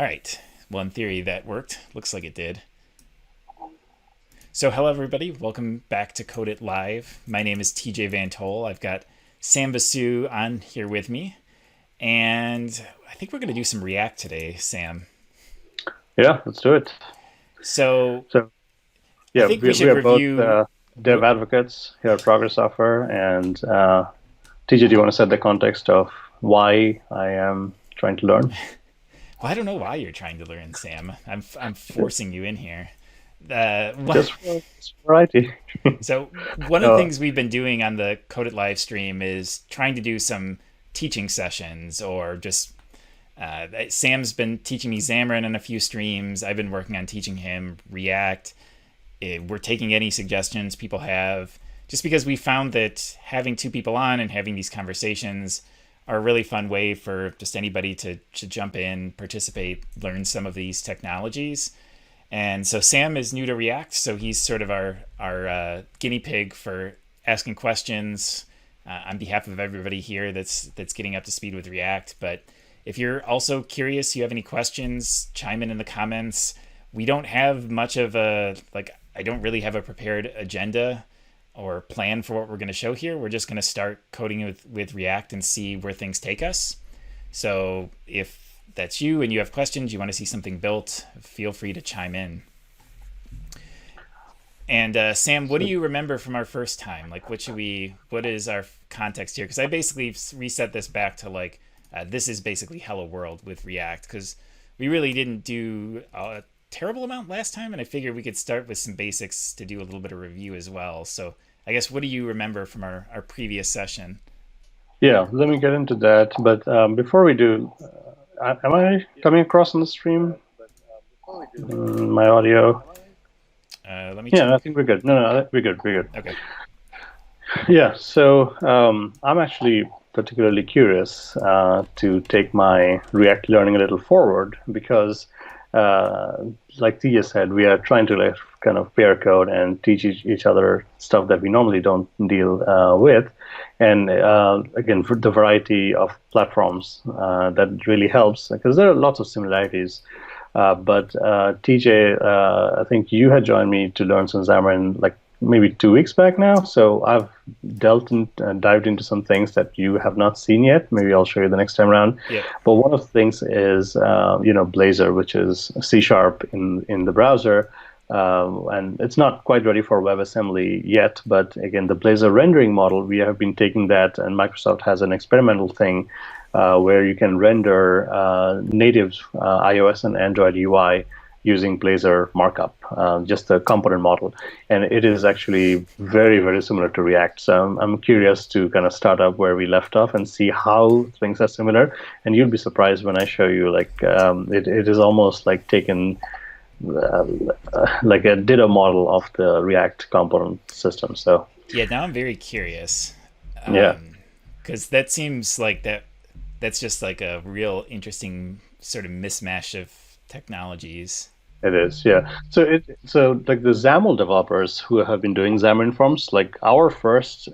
All right. Well, in theory, that worked. Looks like it did. So, hello, everybody. Welcome back to Code It Live. My name is TJ VanToll. I've got Sam Basu on here with me. And I think we're going to do some React today, Sam. Yeah, let's do it. So, So, I yeah, think we we should are both review. dev advocates here at Progress Software. And TJ, do you want to set the context of why I am trying to learn? Well, I don't know why you're trying to learn, Sam. I'm forcing you in here. Uh, Just for variety. So one of the Uh, things we've been doing on the Code It live stream is trying to do some teaching sessions or just Sam's been teaching me Xamarin in a few streams. I've been working on teaching him React. We're taking any suggestions people have just because we found that having two people on and having these conversations are a really fun way for just anybody to jump in, participate, learn some of these technologies. And so Sam is new to React, so he's sort of our guinea pig for asking questions on behalf of everybody here that's getting up to speed with React. But if you're also curious, you have any questions, chime in the comments. We don't have much of a I don't really have a prepared agenda or plan for what we're going to show here. We're just going to start coding with React and see where things take us. So if that's you and you have questions, you want to see something built, feel free to chime in. And Sam, what do you remember from our first time? Like, what is our context here? Because I basically reset this back to this is basically Hello World with React, because we really didn't do a terrible amount last time, and I figured we could start with some basics to do a little bit of review as well. So I guess, what do you remember from our previous session? yeah, let me get into that. But before we do, am I coming across on the stream? My audio? Let me Yeah, I check. think we're good. No, we're good. We're good. Okay. Yeah, so I'm actually particularly curious to take my React learning a little forward because, like Tia said, we are trying to kind of pair code and teach each other stuff that we normally don't deal with. And again, for the variety of platforms that really helps because there are lots of similarities. But TJ, I think you had joined me to learn some Xamarin like maybe 2 weeks back now. So I've dived into some things that you have not seen yet. Maybe I'll show you the next time around. Yep. But one of the things is Blazor, which is C# in the browser. And it's not quite ready for WebAssembly yet, but again, the Blazor rendering model, we have been taking that, and Microsoft has an experimental thing where you can render native iOS and Android UI using Blazor markup, just the component model. And it is actually very, very similar to React. So I'm curious to kind of start up where we left off and see how things are similar. And you'll be surprised when I show you, it is almost like taken like a ditto model of the React component system. So Yeah, now I'm very curious. yeah. Because that seems like that's just like a real interesting sort of mismatch of technologies. It is, yeah. So like the XAML developers who have been doing Xamarin Forms, like our first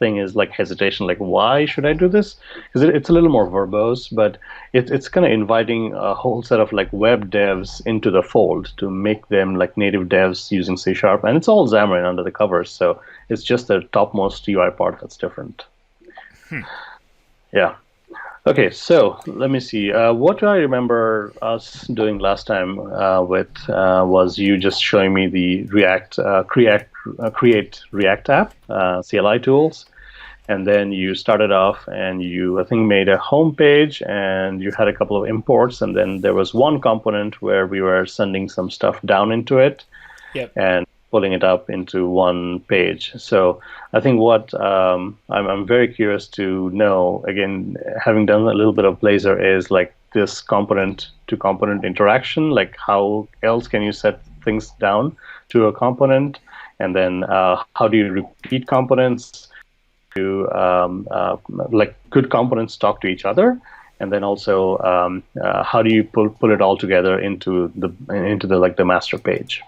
thing is like hesitation, like why should I do this? Because it's a little more verbose, but it's kind of inviting a whole set of like web devs into the fold to make them like native devs using C#, and it's all Xamarin under the covers, so it's just the topmost UI part that's different. Yeah. Okay, so let me see. What do I remember us doing last time was you just showing me the React create React app CLI tools, and then you started off and you I think made a home page and you had a couple of imports, and then there was one component where we were sending some stuff down into it Yep. and pulling it up into one page. So I think what I'm very curious to know, again, having done a little bit of Blazor, is like this component to component interaction, like how else can you set things down to a component? And then how do you repeat components to like could components talk to each other? And then also how do you pull it all together into the like the master page?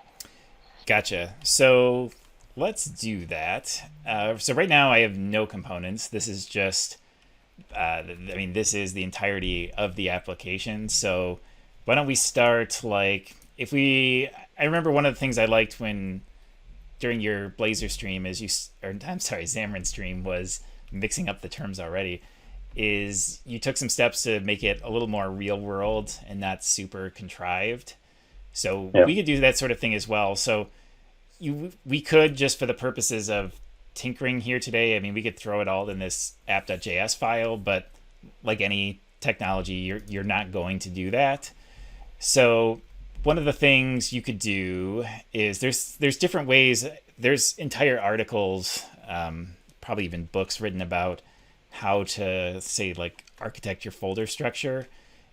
Gotcha. So let's do that. So right now I have no components. This is just I mean, this is the entirety of the application. So why don't we start like if we? I remember one of the things I liked when during your Blazor stream is or I'm sorry, Xamarin stream was mixing up the terms already. Is you took some steps to make it a little more real world and not super contrived. So Yeah. we could do that sort of thing as well. So we could just for the purposes of tinkering here today. I mean, we could throw it all in this app.js file, but like any technology, you're not going to do that. So one of the things you could do is there's different ways. There's entire articles, probably even books written about how to say like architect your folder structure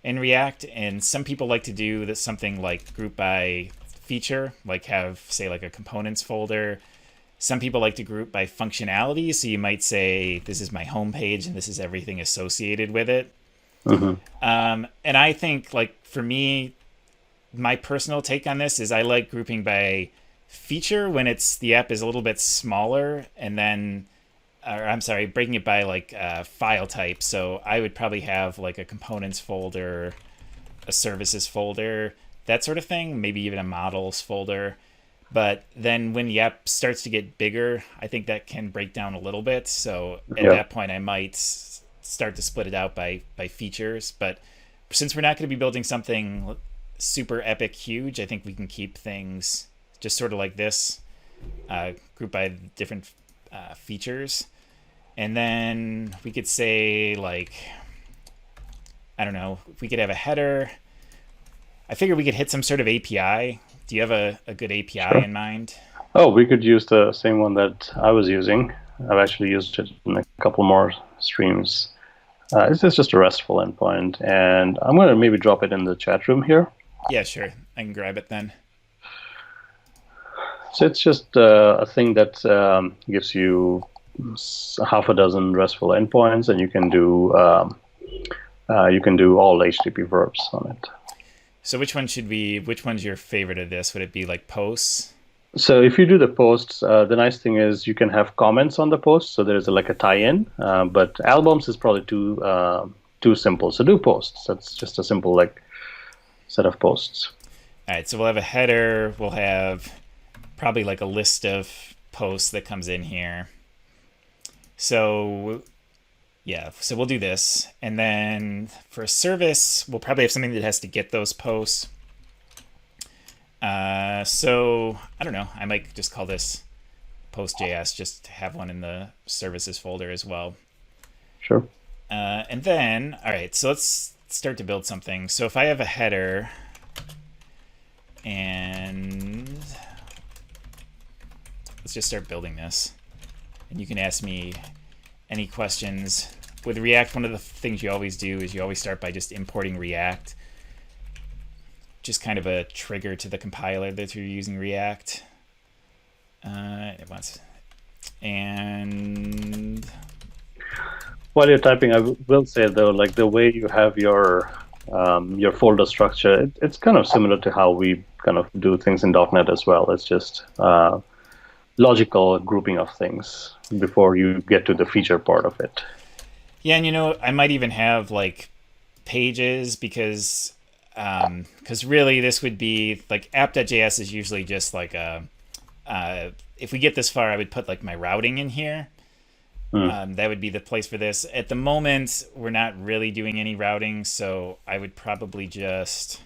in React. And some people like to do that something like group by feature, like have say like a components folder. Some people like to group by functionality. So you might say, this is my home page and this is everything associated with it. Mm-hmm. And I think like for me, my personal take on this is I like grouping by feature when the app is a little bit smaller, and then or I'm sorry, breaking it by like file type. So I would probably have like a components folder, a services folder, that sort of thing, maybe even a models folder. But then when the app starts to get bigger, I think that can break down a little bit. So at that point, I might start to split it out by features. But since we're not going to be building something super epic huge, I think we can keep things just sort of like this, grouped by different features. And then we could say like, I don't know, if we could have a header. I figure we could hit some sort of API. Do you have a good API in mind? Oh, we could use the same one that I was using. I've actually used it in a couple more streams. It's just a RESTful endpoint, and I'm going to maybe drop it in the chat room here. Yeah, sure. I can grab it then. So it's just a thing that gives you half a dozen RESTful endpoints, and you can do all HTTP verbs on it. So which one's your favorite of this? Would it be like posts? So if you do the posts, the nice thing is you can have comments on the post. So there's like a tie-in, but albums is probably too simple. So do posts. That's just a simple like set of posts. All right. So we'll have a header. We'll have probably like a list of posts that comes in here. So yeah, so we'll do this. And then for a service, we'll probably have something that has to get those posts. So I don't know. I might just call this post.js, just to have one in the services folder as well. Sure. And then, all right, so let's start to build something. So if I have a header and let's just start building this. And you can ask me any questions. With React, one of the things you always do is you always start by just importing React. Just kind of a trigger to the compiler that you're using React. And while you're typing, I will say though, like the way you have your folder structure, it's kind of similar to how we kind of do things in .NET as well. It's just logical grouping of things before you get to the feature part of it. Yeah, and I might even have like pages because really this would be like app.js is usually just like if we get this far, I would put like my routing in here. That would be the place for this. At the moment, we're not really doing any routing, so I would probably just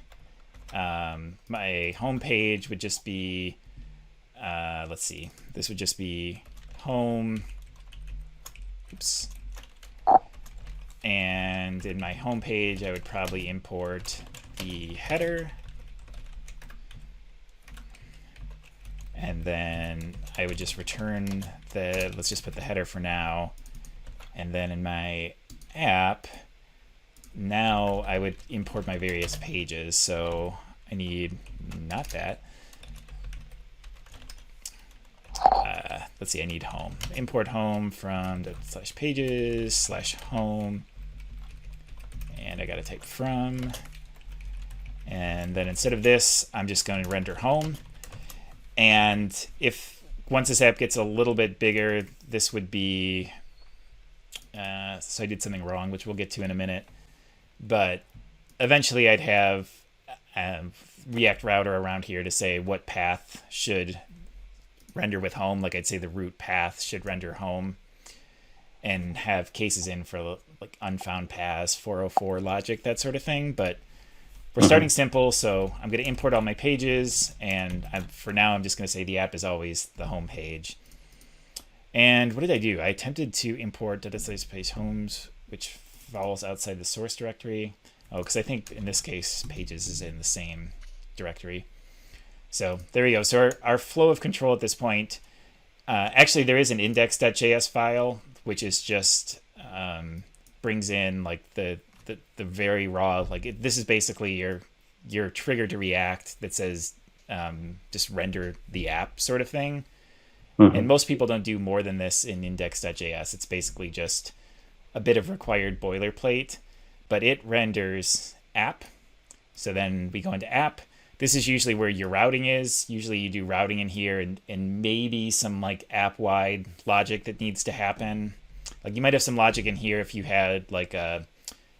my home page would just be let's see, this would just be home. Oops. And in my home page, I would probably import the header. And then I would just return let's just put the header for now. And then in my app, now I would import my various pages. So I need not that. Let's see, I need home. Import home from the /pages/home. And I got to type from. And then instead of this, I'm just going to render home. And if once this app gets a little bit bigger, this would be So I did something wrong, which we'll get to in a minute. But eventually I'd have React router around here to say what path should render with home. Like I'd say the root path should render home, and have cases in for like unfound paths, 404 logic, that sort of thing. But we're starting simple, so I'm going to import all my pages, and for now I'm just going to say the app is always the home page. And what did I do? I attempted to import data/space homes, which falls outside the source directory. Oh, because I think in this case pages is in the same directory. So there we go. So our flow of control at this point, actually there is an index.js file, which is just brings in like the very raw, like this is basically your trigger to React that says just render the app sort of thing. And most people don't do more than this in index.js. It's basically just a bit of required boilerplate, but it renders app. So then we go into app. This is usually where your routing is. Usually you do routing in here and maybe some like app-wide logic that needs to happen. Like you might have some logic in here if you had like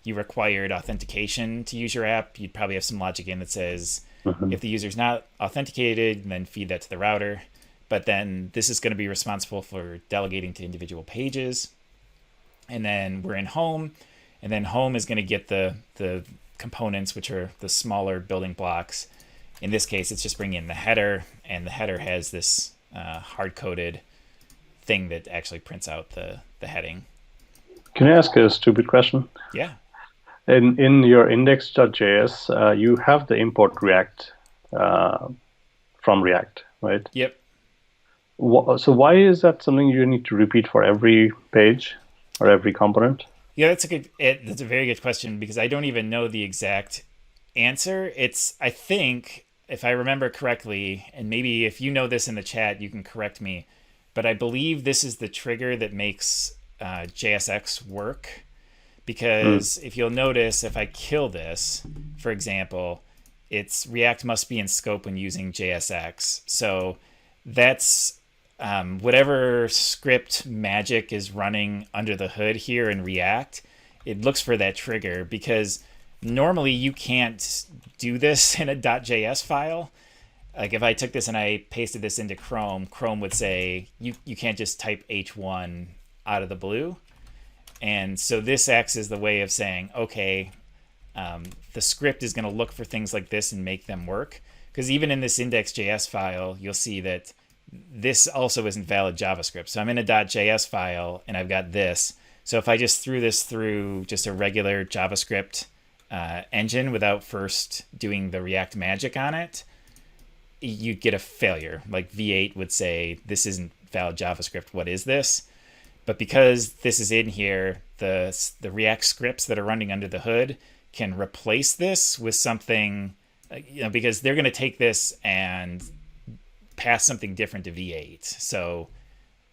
you required authentication to use your app. You'd probably have some logic in that says if the user's not authenticated, then feed that to the router. But then this is going to be responsible for delegating to individual pages. And then we're in home, and then home is going to get the components, which are the smaller building blocks. In this case, it's just bringing in the header, and the header has this hard-coded thing that actually prints out the heading. Can I ask a stupid question? Yeah. In your index.js, you have the import React from React, right? Yep. So why is that something you need to repeat for every page or every component? Yeah, that's a very good question, because I don't even know the exact answer. I think, if I remember correctly, and maybe if you know this in the chat, you can correct me, but I believe this is the trigger that makes JSX work. Because if you'll notice, if I kill this, for example, it's React must be in scope when using JSX. So that's whatever script magic is running under the hood here in React, it looks for that trigger, because normally you can't do this in a .js file. Like if I took this and I pasted this into Chrome, Chrome would say, you can't just type H1 out of the blue. And so this acts as the way of saying, okay, the script is going to look for things like this and make them work. Because even in this index.js file, you'll see that this also isn't valid JavaScript. So I'm in a .js file and I've got this. So if I just threw this through just a regular JavaScript engine without first doing the React magic on it, you'd get a failure. Like V8 would say, this isn't valid JavaScript. What is this? But because this is in here, the React scripts that are running under the hood can replace this with something, because they're going to take this and pass something different to V8. So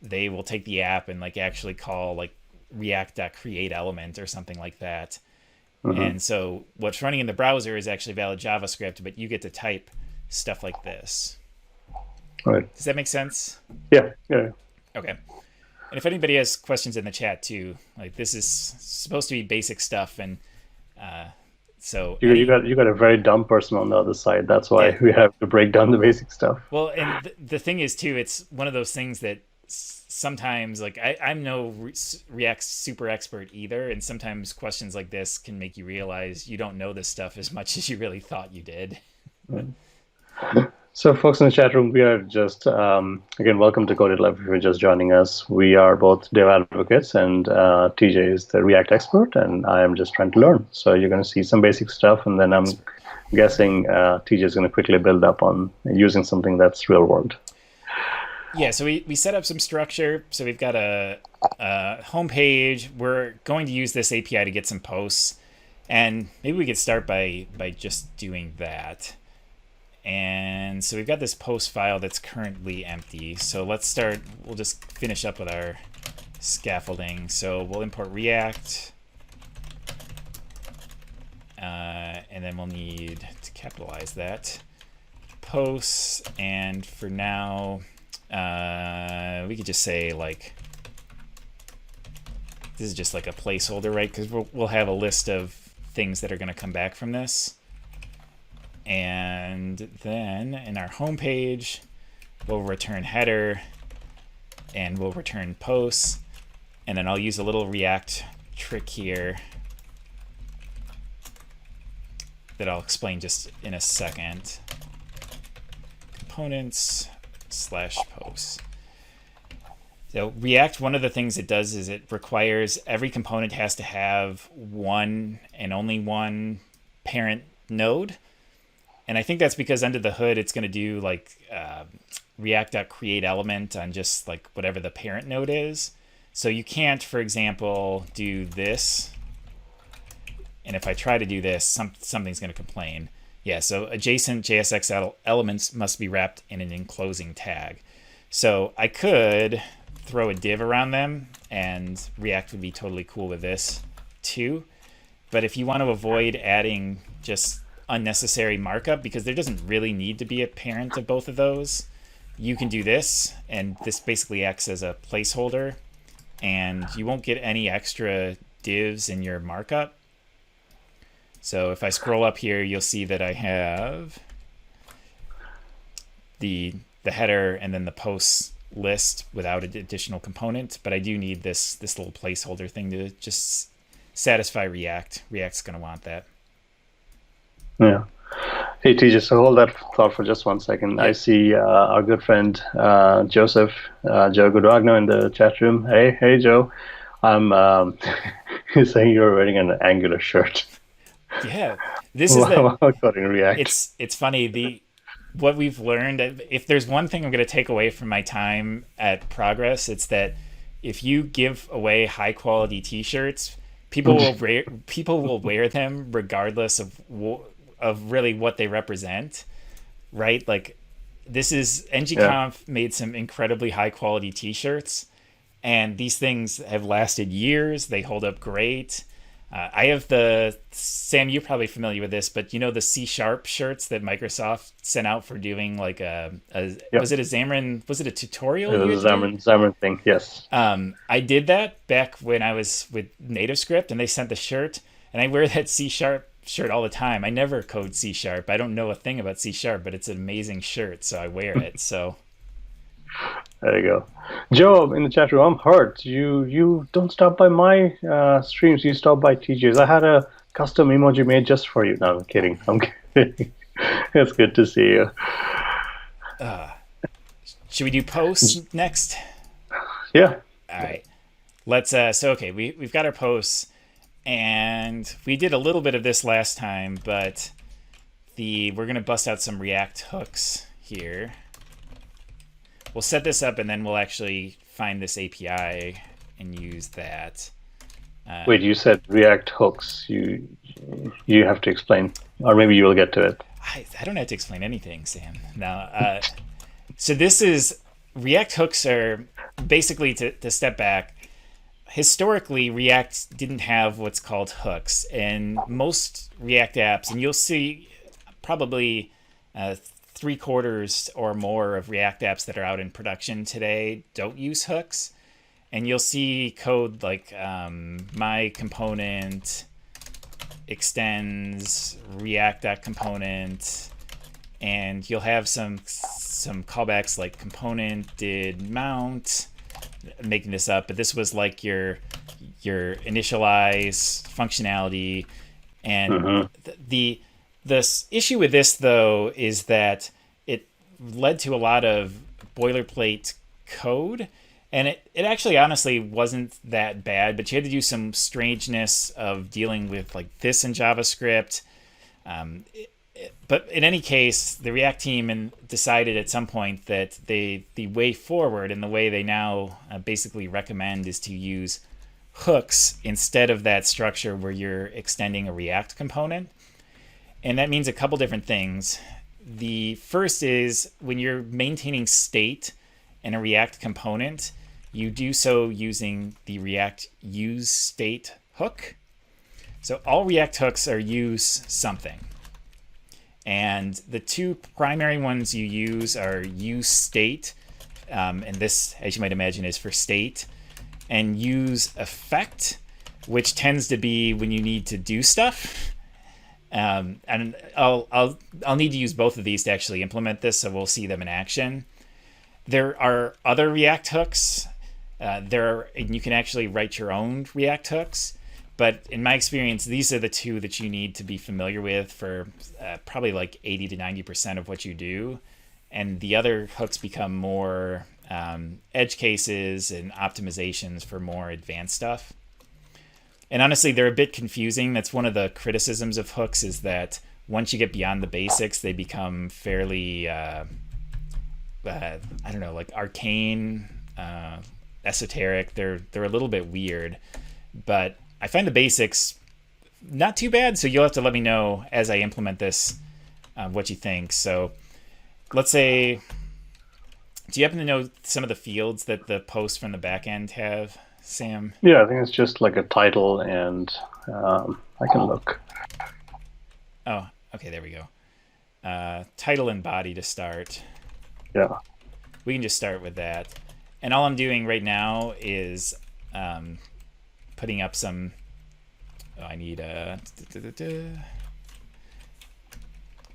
they will take the app and like actually call like React.createElement or something like that. And so what's running in the browser is actually valid JavaScript, but you get to type stuff like this. All right. Does that make sense? Yeah. Okay. And if anybody has questions in the chat too, like this is supposed to be basic stuff, and so you got a very dumb person on the other side. That's why we have to break down the basic stuff. Well, and the thing is too, it's one of those things that sometimes, like I'm no React super expert either, and sometimes questions like this can make you realize you don't know this stuff as much as you really thought you did. So folks in the chat room, we are just, again, welcome to Coded Live if you're just joining us. We are both dev advocates, and TJ is the React expert, and I am just trying to learn. So you're going to see some basic stuff, and then I'm guessing TJ is going to quickly build up on using something that's real world. Yeah, so we set up some structure. So we've got a home page. We're going to use this API to get some posts, and maybe we could start by just doing that. And so we've got this post file that's currently empty. So let's start, we'll just finish up with our scaffolding. So we'll import React, and then we'll need to capitalize that. Posts, and for now, we could just say like This is just like a placeholder, right? Because we'll have a list of things that are going to come back from this. And then in our home page, we'll return header, and we'll return posts. And then I'll use a little React trick here that I'll explain just in a second. Components / posts. So React, one of the things it does is it requires every component has to have one and only one parent node. And I think that's because under the hood, it's going to do like React.create element on just like whatever the parent node is. So you can't, for example, do this. And if I try to do this, something's going to complain. Yeah, so adjacent JSX elements must be wrapped in an enclosing tag. So I could throw a div around them, and React would be totally cool with this too. But if you want to avoid adding just unnecessary markup, because there doesn't really need to be a parent of both of those, you can do this, and this basically acts as a placeholder, and you won't get any extra divs in your markup. So if I scroll up here, you'll see that I have the header and then the posts list without an additional component, but I do need this little placeholder thing to just satisfy React. React's going to want that. Yeah. Hey, TJ, so hold that thought for just one second. Yeah. I see our good friend Joseph, Joe Godagno in the chat room. Hey, Joe. I'm he's saying you're wearing an Angular shirt. Yeah, this is the coding React. It's funny, what we've learned. If there's one thing I'm going to take away from my time at Progress, it's that if you give away high quality T-shirts, people will wear them regardless of really what they represent, right? Like this is ngconf made some incredibly high quality T-shirts, and these things have lasted years. They hold up great. I have Sam, you're probably familiar with this, but you know the C# shirts that Microsoft sent out for doing like was it a Xamarin, was it a tutorial? It was a Xamarin thing, yes. I did that back when I was with NativeScript, and they sent the shirt, and I wear that C# shirt all the time. I never code C#. I don't know a thing about C#, but it's an amazing shirt, so I wear it. So there you go. Joe, in the chat room, I'm hurt. You don't stop by my streams. You stop by TJ's. I had a custom emoji made just for you. No, I'm kidding. It's good to see you. Should we do posts next? Yeah. All right. Let's. We've got our posts, and we did a little bit of this last time, but we're gonna bust out some React hooks here. We'll set this up, and then we'll actually find this API and use that. Wait, you said React hooks. You have to explain, or maybe you will get to it. I don't have to explain anything, Sam. No. So this is React hooks are basically, to step back. Historically, React didn't have what's called hooks, and most React apps, and you'll see probably 3/4 or more of React apps that are out in production today don't use hooks. And you'll see code like my component extends React.component, and you'll have some callbacks like component did mount. I'm making this up, but this was like your initialize functionality. And the issue with this, though, is that it led to a lot of boilerplate code, and it actually honestly wasn't that bad, but you had to do some strangeness of dealing with like this in JavaScript. But in any case, the React team decided at some point that the way forward and the way they now basically recommend is to use hooks instead of that structure where you're extending a React component. And that means a couple different things. The first is when you're maintaining state in a React component, you do so using the React use state hook. So all React hooks are use something. And the two primary ones you use are use state, and this, as you might imagine, is for state. and use effect, which tends to be when you need to do stuff. And I'll need to use both of these to actually implement this, so we'll see them in action. There are other React hooks. You can actually write your own React hooks, but in my experience, these are the two that you need to be familiar with for probably like 80 to 90% of what you do. And the other hooks become more edge cases and optimizations for more advanced stuff. And honestly, they're a bit confusing. That's one of the criticisms of hooks, is that once you get beyond the basics, they become fairly, I don't know, like arcane, esoteric. They're a little bit weird, but I find the basics not too bad. So you'll have to let me know as I implement this what you think. So let's say, do you happen to know some of the fields that the posts from the back end have, Sam? Yeah, I think it's just like a title, and I can look. Oh, okay, there we go. Title and body to start. Yeah. We can just start with that. And all I'm doing right now is putting up some... Oh, I need a...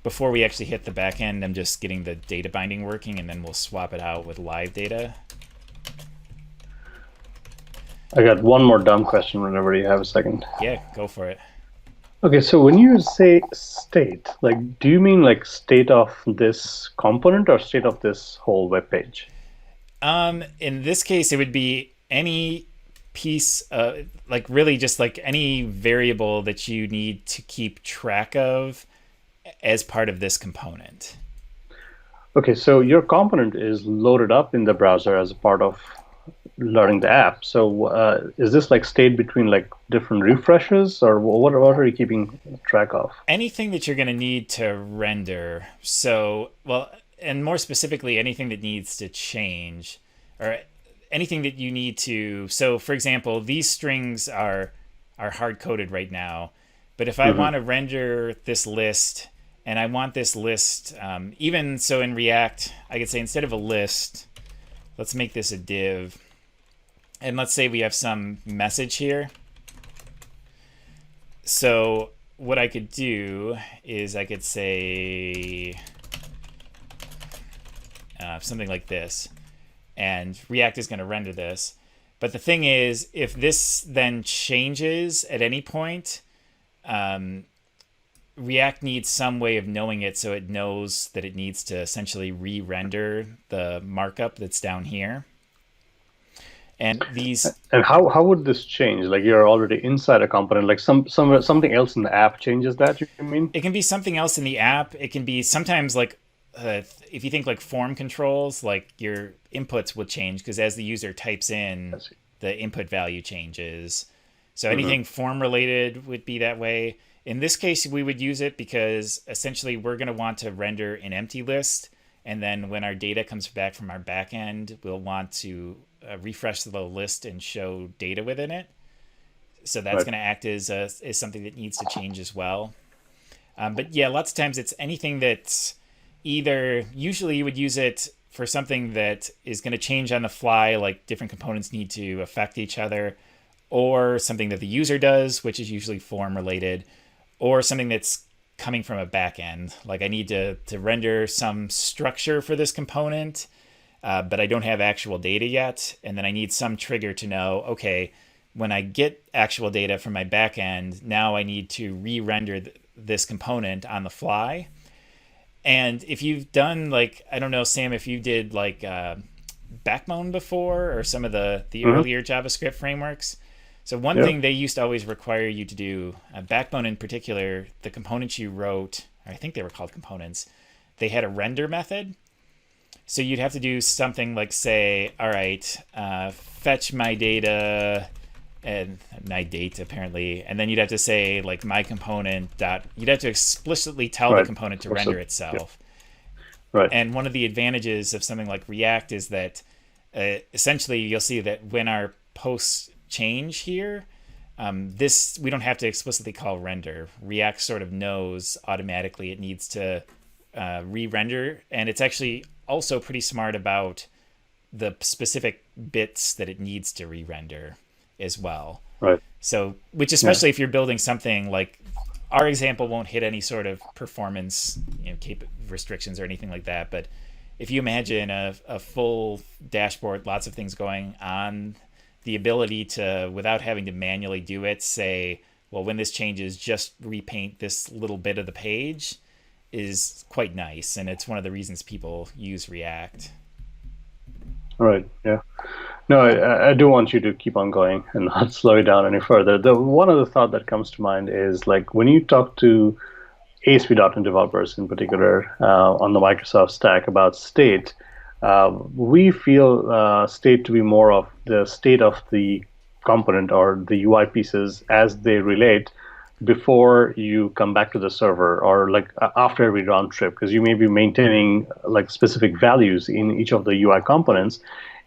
Before we actually hit the back end, I'm just getting the data binding working, and then we'll swap it out with live data. I got one more dumb question whenever you have a second. Yeah, go for it. Okay, so when you say state, like, do you mean like state of this component or state of this whole web page? In this case, it would be any piece, like really just like any variable that you need to keep track of as part of this component. Okay, so your component is loaded up in the browser as a part of learning the app. So is this like state between like different refreshes, or what are you keeping track of? Anything that you're going to need to render. So, well, and more specifically, anything that needs to change, or anything that you need to. So, for example, these strings are hard-coded right now. But if I want to render this list, and I want this list, even so in React, I could say instead of a list, let's make this a div. And let's say we have some message here. So what I could do is I could say something like this. And React is going to render this. But the thing is, if this then changes at any point, React needs some way of knowing it, so it knows that it needs to essentially re-render the markup that's down here. And these... And how would this change? Like, you're already inside a component, like something else in the app changes that, you mean? It can be something else in the app. It can be sometimes like, if you think like form controls, like your inputs will change because as the user types in, the input value changes. So anything form related would be that way. In this case, we would use it because essentially we're going to want to render an empty list. And then when our data comes back from our backend, we'll want to refresh the list and show data within it. So that's going to act as something that needs to change as well. But yeah, lots of times it's anything that's either, usually you would use it for something that is going to change on the fly, like different components need to affect each other, or something that the user does, which is usually form related, or something that's coming from a backend. Like I need to render some structure for this component, but I don't have actual data yet. And then I need some trigger to know, okay, when I get actual data from my backend, now I need to re-render this component on the fly. And if you've done like, I don't know, Sam, if you did like Backbone before or some of the earlier JavaScript frameworks. So one thing they used to always require you to do, Backbone in particular, the components you wrote, or I think they were called components, they had a render method. So you'd have to do something like say, all right, fetch my data and my date apparently, and then you'd have to say like my component dot, you'd have to explicitly tell the component to render itself. Right. And one of the advantages of something like React is that essentially you'll see that when our posts change here, this we don't have to explicitly call render. React sort of knows automatically it needs to re-render, and it's actually also pretty smart about the specific bits that it needs to re-render as well. Right. So, which especially if you're building something like our example won't hit any sort of performance, restrictions or anything like that. But if you imagine a full dashboard, lots of things going on, the ability to, without having to manually do it, say, well, when this changes, just repaint this little bit of the page is quite nice. And it's one of the reasons people use React. Right. Yeah. No, I do want you to keep on going and not slow it down any further. The one other thought that comes to mind is like when you talk to ASP.NET developers in particular on the Microsoft stack about state, we feel state to be more of the state of the component or the UI pieces as they relate before you come back to the server or like after every round trip, because you may be maintaining like specific values in each of the UI components.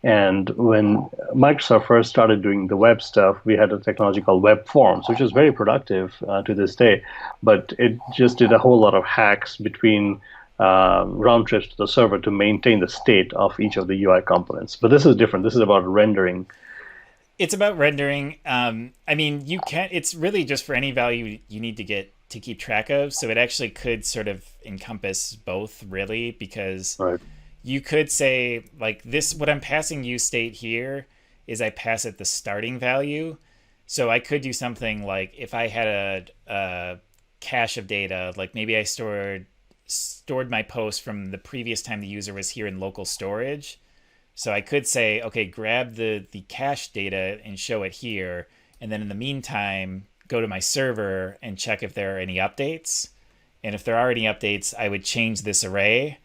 And when Microsoft first started doing the web stuff, we had a technology called web forms, which is very productive to this day. But it just did a whole lot of hacks between round trips to the server to maintain the state of each of the UI components. But this is different. This is about rendering. It's about rendering. I mean, you can't. It's really just for any value you need to get to keep track of. So it actually could sort of encompass both, really, because. Right. You could say, like, this, what I'm passing you state here is I pass it the starting value. So I could do something like if I had a cache of data, like maybe I stored my post from the previous time the user was here in local storage. So I could say, okay, grab the cache data and show it here. And then in the meantime, go to my server and check if there are any updates. And if there are any updates, I would change this array.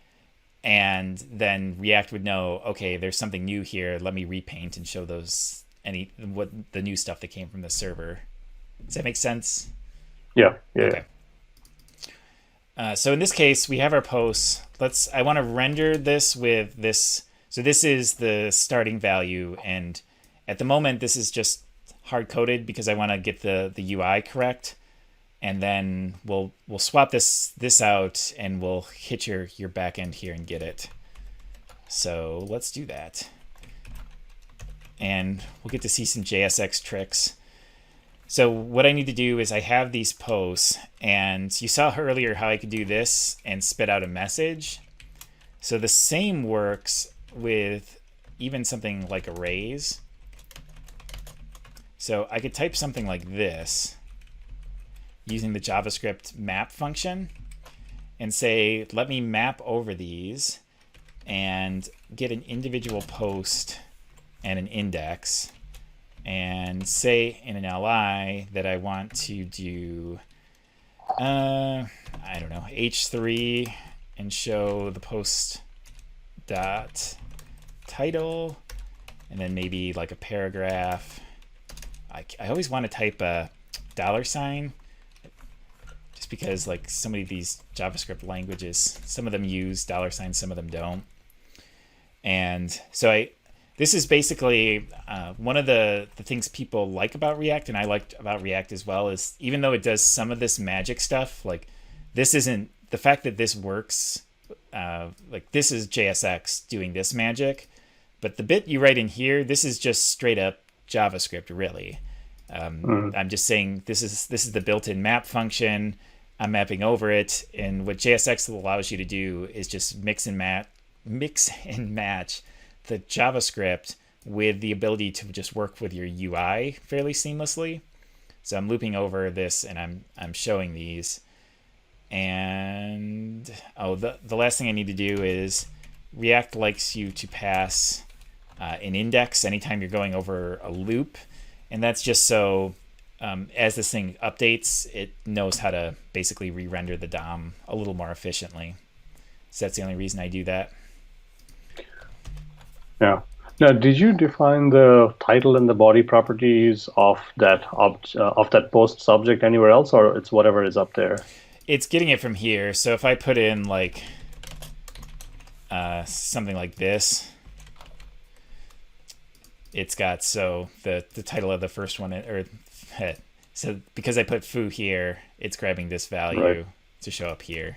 And then React would know, okay, there's something new here. Let me repaint and show what the new stuff that came from the server. Does that make sense? Yeah. Okay. So in this case, we have our posts. I want to render this with this. So this is the starting value, and at the moment, this is just hard coded because I want to get the UI correct. And then we'll swap this out and we'll hit your back end here and get it. So let's do that. And we'll get to see some JSX tricks. So what I need to do is I have these posts, and you saw earlier how I could do this and spit out a message. So the same works with even something like arrays. So I could type something like this using the JavaScript map function and say, let me map over these and get an individual post and an index, and say in an li that I want to do, I don't know, h3 and show the post dot title, and then maybe like a paragraph. I always want to type a $, just because like so many of these JavaScript languages, some of them use $, some of them don't. And so this is basically one of the things people like about React, and I liked about React as well, is even though it does some of this magic stuff, like this isn't, the fact that this works, like this is JSX doing this magic, but the bit you write in here, this is just straight up JavaScript, really. I'm just saying this is the built-in map function. I'm mapping over it, and what JSX allows you to do is just mix and match the JavaScript with the ability to just work with your UI fairly seamlessly. So I'm looping over this, and I'm showing these. And the last thing I need to do is React likes you to pass an index anytime you're going over a loop, and that's just so as this thing updates, it knows how to basically re-render the DOM a little more efficiently. So that's the only reason I do that. Yeah. Now, did you define the title and the body properties of that post subject anywhere else, or it's whatever is up there? It's getting it from here. So if I put in like something like this, it's got the title of the first one, or so because I put foo here, it's grabbing this value to show up here.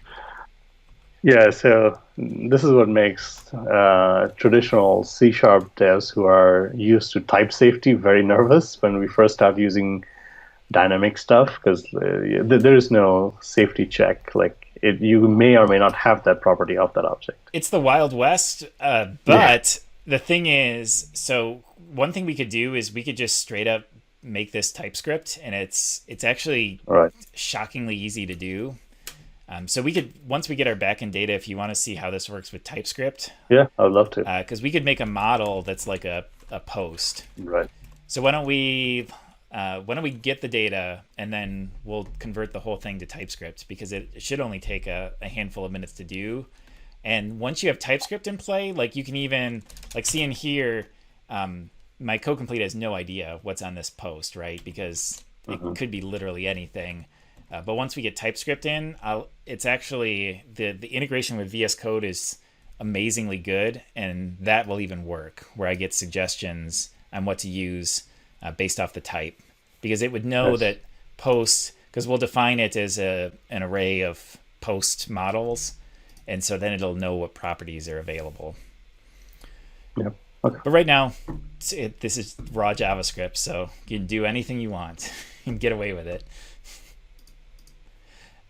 Yeah, so this is what makes traditional C# devs who are used to type safety very nervous when we first start using dynamic stuff, because there is no safety check. Like you may or may not have that property of that object. It's the Wild West, Yeah. but the thing is, so one thing we could do is we could just straight up make this TypeScript, and it's actually All right. shockingly easy to do. So we could, once we get our backend data, if you want to see how this works with TypeScript, Yeah, I would love to. because we could make a model that's like a post. Right. So why don't we get the data and then we'll convert the whole thing to TypeScript, because it should only take a handful of minutes to do. And once you have TypeScript in play, like you can even like see in here, my code complete has no idea what's on this post, right? Because it could be literally anything. But once we get TypeScript in, it's actually the integration with VS Code is amazingly good, and that will even work where I get suggestions on what to use based off the type, because it would know Yes. that post, because we'll define it as an array of post models, and so then it'll know what properties are available. Yep. Okay. But right now, this is raw JavaScript, so you can do anything you want and get away with it.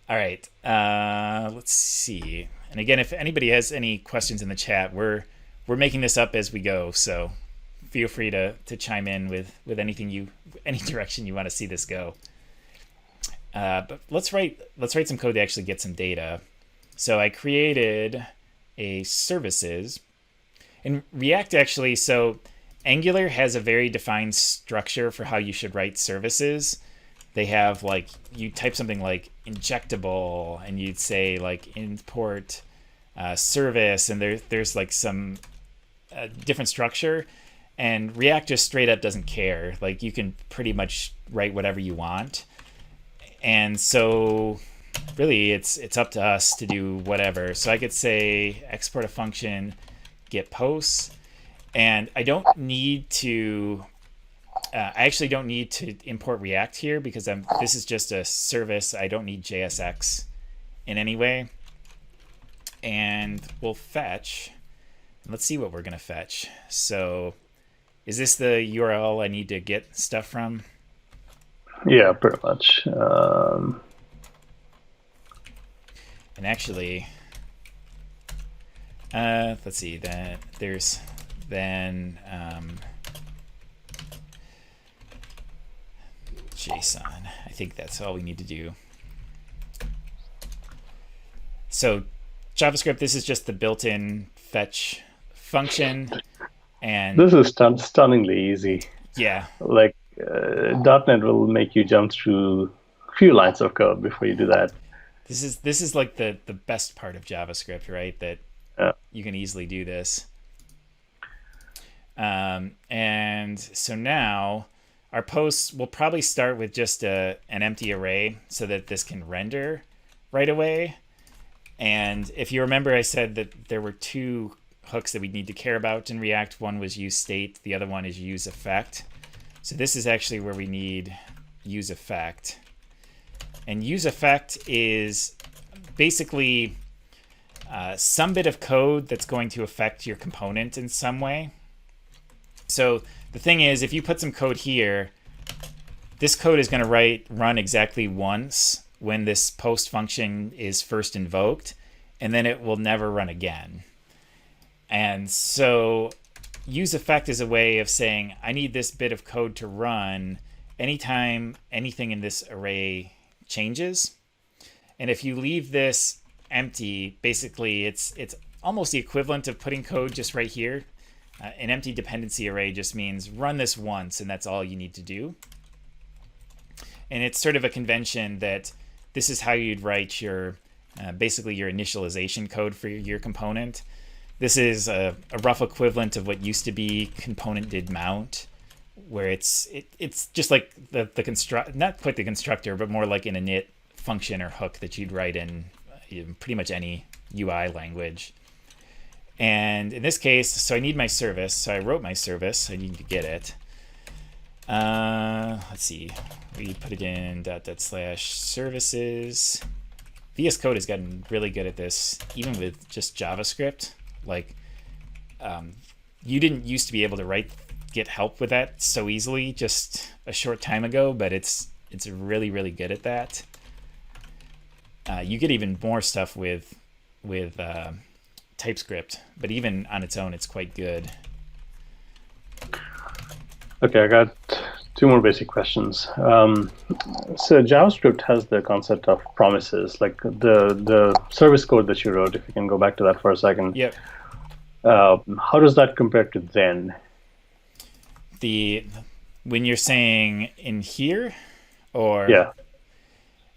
All right, let's see. And again, if anybody has any questions in the chat, we're making this up as we go, so feel free to chime in with any direction you want to see this go. But let's write some code to actually get some data. So I created a services in React actually. So Angular has a very defined structure for how you should write services. They have like, you type something like injectable and you'd say like import service, and there's like some different structure. And React just straight up doesn't care. Like you can pretty much write whatever you want. And so really it's up to us to do whatever. So I could say export a function, get posts, and I don't need to I actually don't need to import React here because this is just a service. I don't need JSX in any way. And we'll fetch. Let's see what we're going to fetch. So is this the URL I need to get stuff from? Yeah, pretty much. And actually, let's see, that there's then JSON. I think that's all we need to do. So JavaScript, this is just the built-in fetch function. And this is stunningly easy. Yeah. Like .NET will make you jump through a few lines of code before you do that. This is like the best part of JavaScript, right? That you can easily do this. And so now our posts will probably start with just an empty array so that this can render right away. And if you remember, I said that there were two hooks that we need to care about in React. One was use state, the other one is use effect. So this is actually where we need use effect. And use effect is basically some bit of code that's going to affect your component in some way. So the thing is, if you put some code here, this code is going to run exactly once when this post function is first invoked, and then it will never run again. And so use effect is a way of saying, I need this bit of code to run anytime anything in this array changes. And if you leave this empty, basically it's almost the equivalent of putting code just right here. An empty dependency array just means run this once, and that's all you need to do. And it's sort of a convention that this is how you'd write your basically your initialization code for your component. This is a rough equivalent of what used to be component did mount, where it's just like the construct, not quite the constructor, but more like an init function or hook that you'd write in pretty much any UI language. And in this case, so I need my service. So I wrote my service. I need to get it. Let's see. We put it in /services VS Code has gotten really good at this, even with just JavaScript. Like, you didn't used to be able to get help with that so easily just a short time ago, but it's really, really good at that. You get even more stuff with TypeScript, but even on its own, it's quite good. Okay, I got two more basic questions. So JavaScript has the concept of promises, like the service code that you wrote. If you can go back to that for a second. Yep. How does that compare to then? When you're saying in here, or yeah,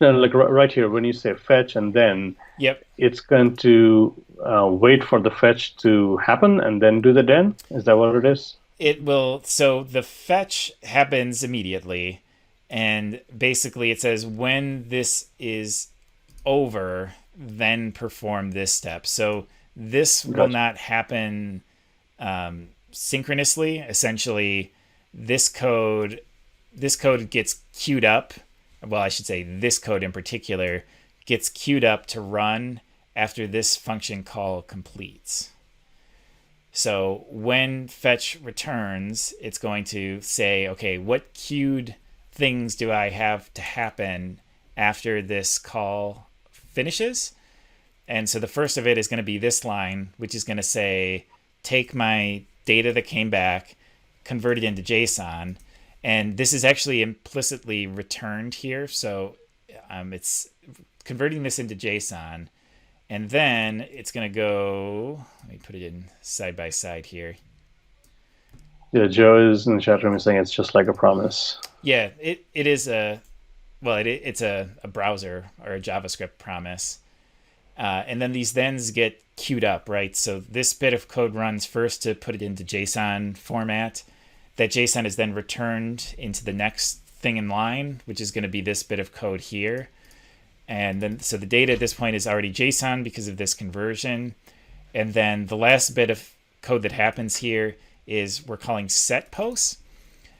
no, like right here when you say fetch and then. Yep. It's going to wait for the fetch to happen and then do the then. Is that what it is? It will. So the fetch happens immediately, and basically it says when this is over, then perform this step. So this will not happen synchronously. Essentially, this code gets queued up. Well, I should say this code in particular gets queued up to run after this function call completes. So when fetch returns, it's going to say, okay, what queued things do I have to happen after this call finishes? And so the first of it is going to be this line, which is going to say, take my data that came back, convert it into JSON. And this is actually implicitly returned here. So it's converting this into JSON. And then it's going to go, let me put it in side by side here. Yeah, Joe is in the chat room saying it's just like a promise. Yeah, it is it's a browser or a JavaScript promise. And then these thens get queued up, right? So this bit of code runs first to put it into JSON format. That JSON is then returned into the next thing in line, which is going to be this bit of code here. And then, so the data at this point is already JSON because of this conversion. And then the last bit of code that happens here is we're calling set posts.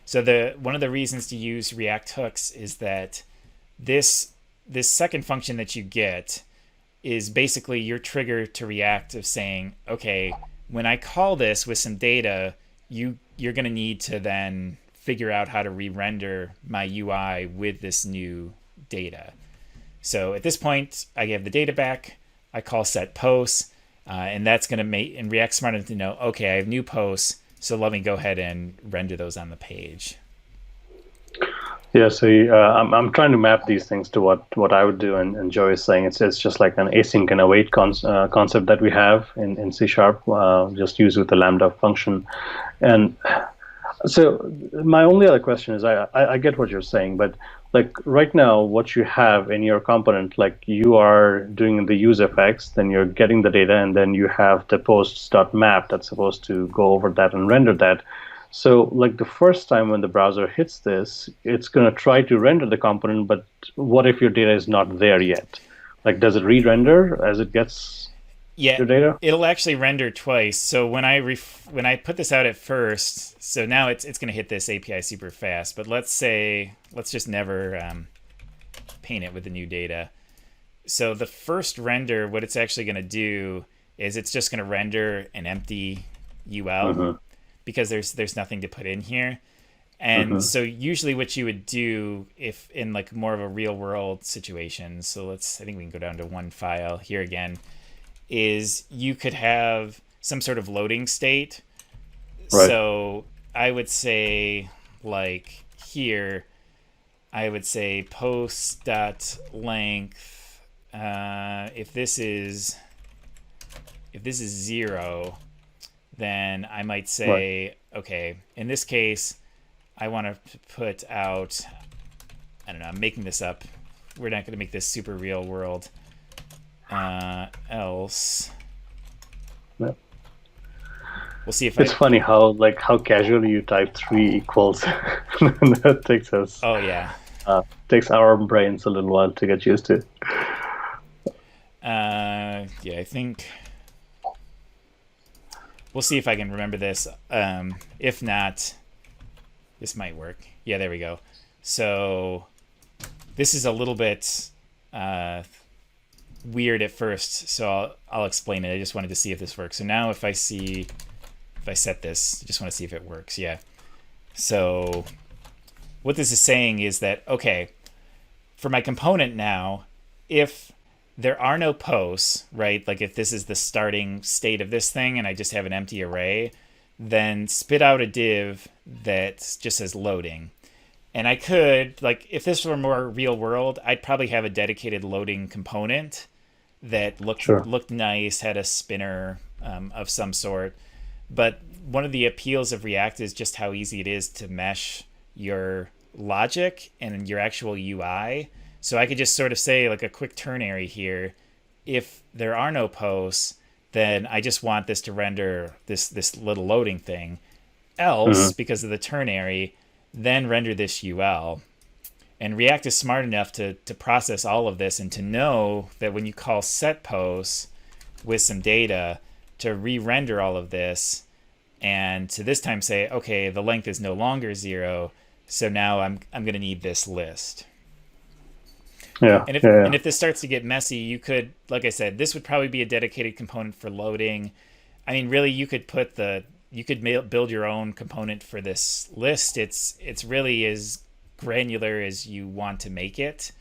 So one of the reasons to use React hooks is that this second function that you get is basically your trigger to React of saying, okay, when I call this with some data, you're going to need to then figure out how to re-render my UI with this new data. So at this point, I have the data back. I call set posts, and that's going to make, and React's smart enough to know, okay, I have new posts, so let me go ahead and render those on the page. Yeah, so I'm trying to map these things to what I would do, and Joe is saying it's just like an async and await concept that we have in C#, just used with the Lambda function. And so my only other question is, I get what you're saying, but like right now, what you have in your component, like you are doing the useFX, then you're getting the data, and then you have the posts.map that's supposed to go over that and render that. So like the first time when the browser hits this, it's going to try to render the component, but what if your data is not there yet? Like, does it re-render as it gets your data? It'll actually render twice. So when I put this out at first, so now it's going to hit this API super fast. But let's just never paint it with the new data. So the first render, what it's actually going to do is it's just going to render an empty UL because there's nothing to put in here. And so usually what you would do if in like more of a real world situation, so I think we can go down to one file here again, is you could have some sort of loading state. Right. So I would say like here, I would say post.length, if this is 0, then I might say, okay, in this case, I want to put out, I don't know, I'm making this up. We're not going to make this super real world. Else. Yep. We'll see if it's funny how casually you type 3 equals. That takes us. Oh, yeah. Takes our brains a little while to get used to. Yeah, I think we'll see if I can remember this. If not, this might work. Yeah, there we go. So this is a little bit weird at first, so I'll explain it. I just wanted to see if this works. So now if I set this, I just want to see if it works. Yeah. So what this is saying is that, okay, for my component now, if there are no posts, right? Like if this is the starting state of this thing and I just have an empty array, then spit out a div that just says loading. And I could, like, if this were more real world, I'd probably have a dedicated loading component that looked nice, had a spinner of some sort. But one of the appeals of React is just how easy it is to mesh your logic and your actual UI. So I could just sort of say, like, a quick ternary here. If there are no posts, then I just want this to render this little loading thing. Else, because of the ternary, then render this UL. And React is smart enough to process all of this and to know that when you call set posts with some data, to re-render all of this and to this time say, okay, the length is no longer 0, so now I'm going to need this list. Yeah. And if this starts to get messy, you could, like I said, this would probably be a dedicated component for loading. I mean, really, you could build your own component for this list. It's really as granular as you want to make it.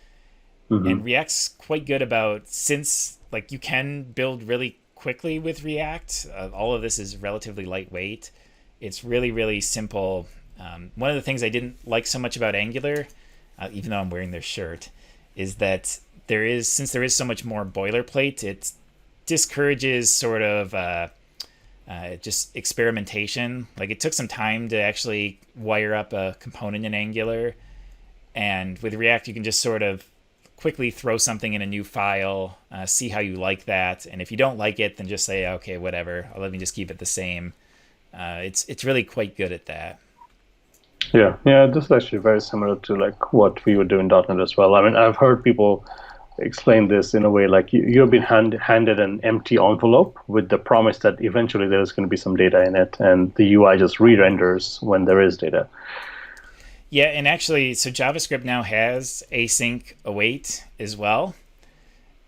And React's quite good about, since like you can build really quickly with React, all of this is relatively lightweight. It's really, really simple. One of the things I didn't like so much about Angular, even though I'm wearing their shirt, is that since there is so much more boilerplate, it discourages sort of just experimentation. Like it took some time to actually wire up a component in Angular, and with React you can just sort of quickly throw something in a new file, see how you like that, and if you don't like it, then just say, okay, whatever, let me just keep it the same. It's really quite good at that. Yeah, this is actually very similar to like what we would do in .NET as well. I mean, I've heard people explain this in a way like you've been handed an empty envelope with the promise that eventually there's going to be some data in it, and the UI just re-renders when there is data. Yeah, and actually, so JavaScript now has Async Await as well.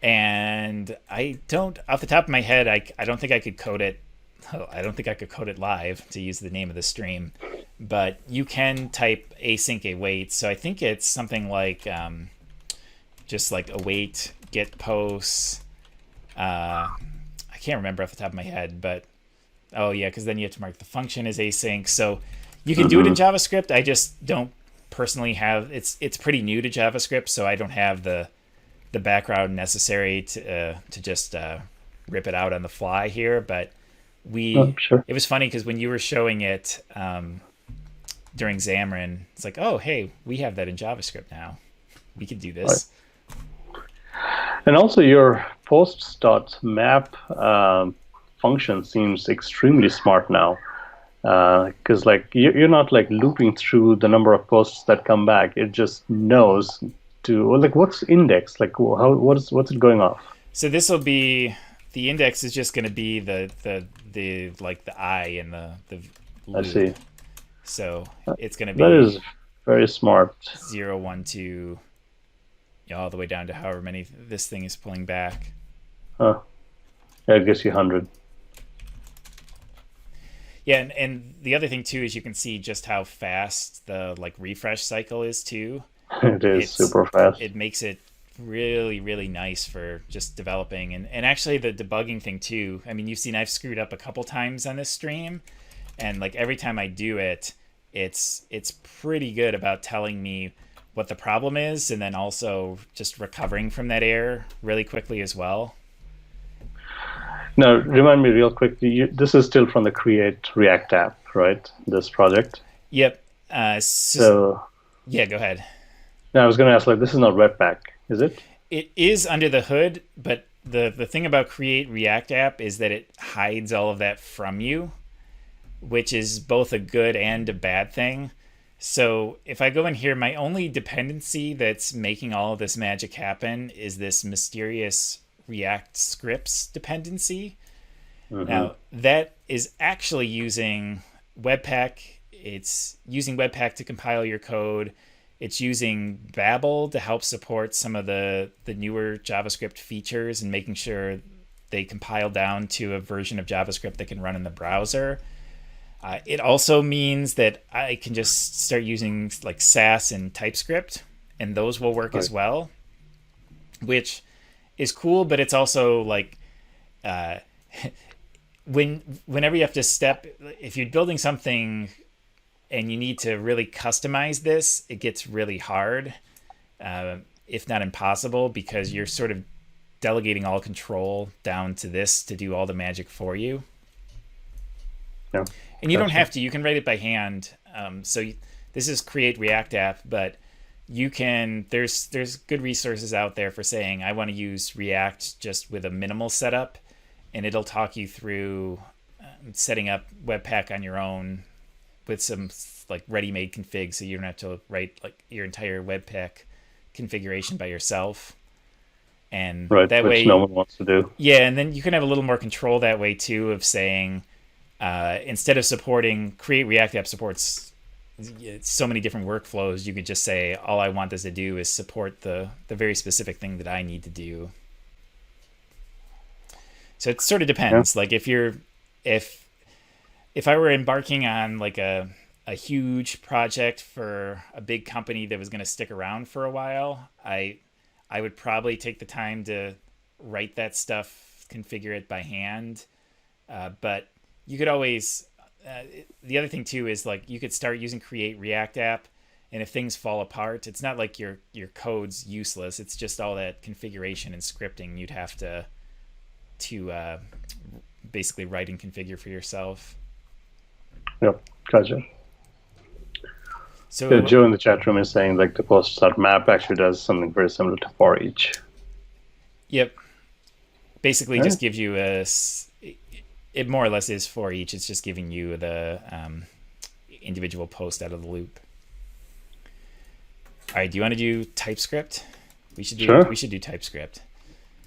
And I don't, off the top of my head, I don't think I could code it. I don't think I could code it live, to use the name of the stream. But you can type Async Await. So I think it's something like just like await get posts. I can't remember off the top of my head, but oh yeah, because then you have to mark the function as async. So you can do it in JavaScript. I just don't personally have, it's pretty new to JavaScript, so I don't have the background necessary to just rip it out on the fly here. But it was funny because when you were showing it during Xamarin, it's like, oh hey, we have that in JavaScript now. We could do this. Right. And also your posts.map function seems extremely smart now. Because like you're not like looping through the number of posts that come back. It just knows to like what's indexed, like what's it going off. So this will be, the index is just going to be the like the I in the loop. I see. So it's going to be, that is very smart. 0, 1, 2, all the way down to however many this thing is pulling back. Yeah, I guess you 100. Yeah, and the other thing too is you can see just how fast the like refresh cycle is too. It's super fast. It makes it really, really nice for just developing, and actually the debugging thing too. I mean, you've seen I've screwed up a couple times on this stream, and like every time I do it, it's pretty good about telling me what the problem is, and then also just recovering from that error really quickly as well. Now, remind me real quickly, this is still from the Create React app, right? This project? Yep. So yeah, go ahead. Now, I was going to ask, like, this is not Webpack, is it? It is under the hood, but the thing about Create React app is that it hides all of that from you, which is both a good and a bad thing. So if I go in here, my only dependency that's making all of this magic happen is this mysterious React scripts dependency. Now that is actually using Webpack. It's using Webpack to compile your code, It's using Babel to help support some of the newer JavaScript features and making sure they compile down to a version of JavaScript that can run in the browser. It also means that I can just start using like Sass and TypeScript, and those will work as well, which is cool. But it's also like whenever you have to if you're building something and you need to really customize this, it gets really hard, if not impossible, because you're sort of delegating all control down to this to do all the magic for you. Yeah. And you don't have to. You can write it by hand. This is Create React App, but you can. There's good resources out there for saying I want to use React just with a minimal setup, and it'll talk you through setting up Webpack on your own with some like ready-made config, so you don't have to write like your entire Webpack configuration by yourself. And that way, no one wants to do. Yeah, and then you can have a little more control that way too, of saying instead of supporting Create React App supports so many different workflows, you could just say all I want this to do is support the very specific thing that I need to do. So it sort of depends. Like if I were embarking on like a huge project for a big company that was going to stick around for a while, I would probably take the time to write that stuff, configure it by hand. But you could always, the other thing too is like you could start using Create React App, and if things fall apart, it's not like your code's useless. It's just all that configuration and scripting you'd have to basically write and configure for yourself. Yep, gotcha. So Joe in the chat room is saying like the post.map actually does something very similar to for each. Yep. Basically just gives you it more or less is for each. It's just giving you the individual post out of the loop. All right, do you want to do TypeScript? We should do TypeScript.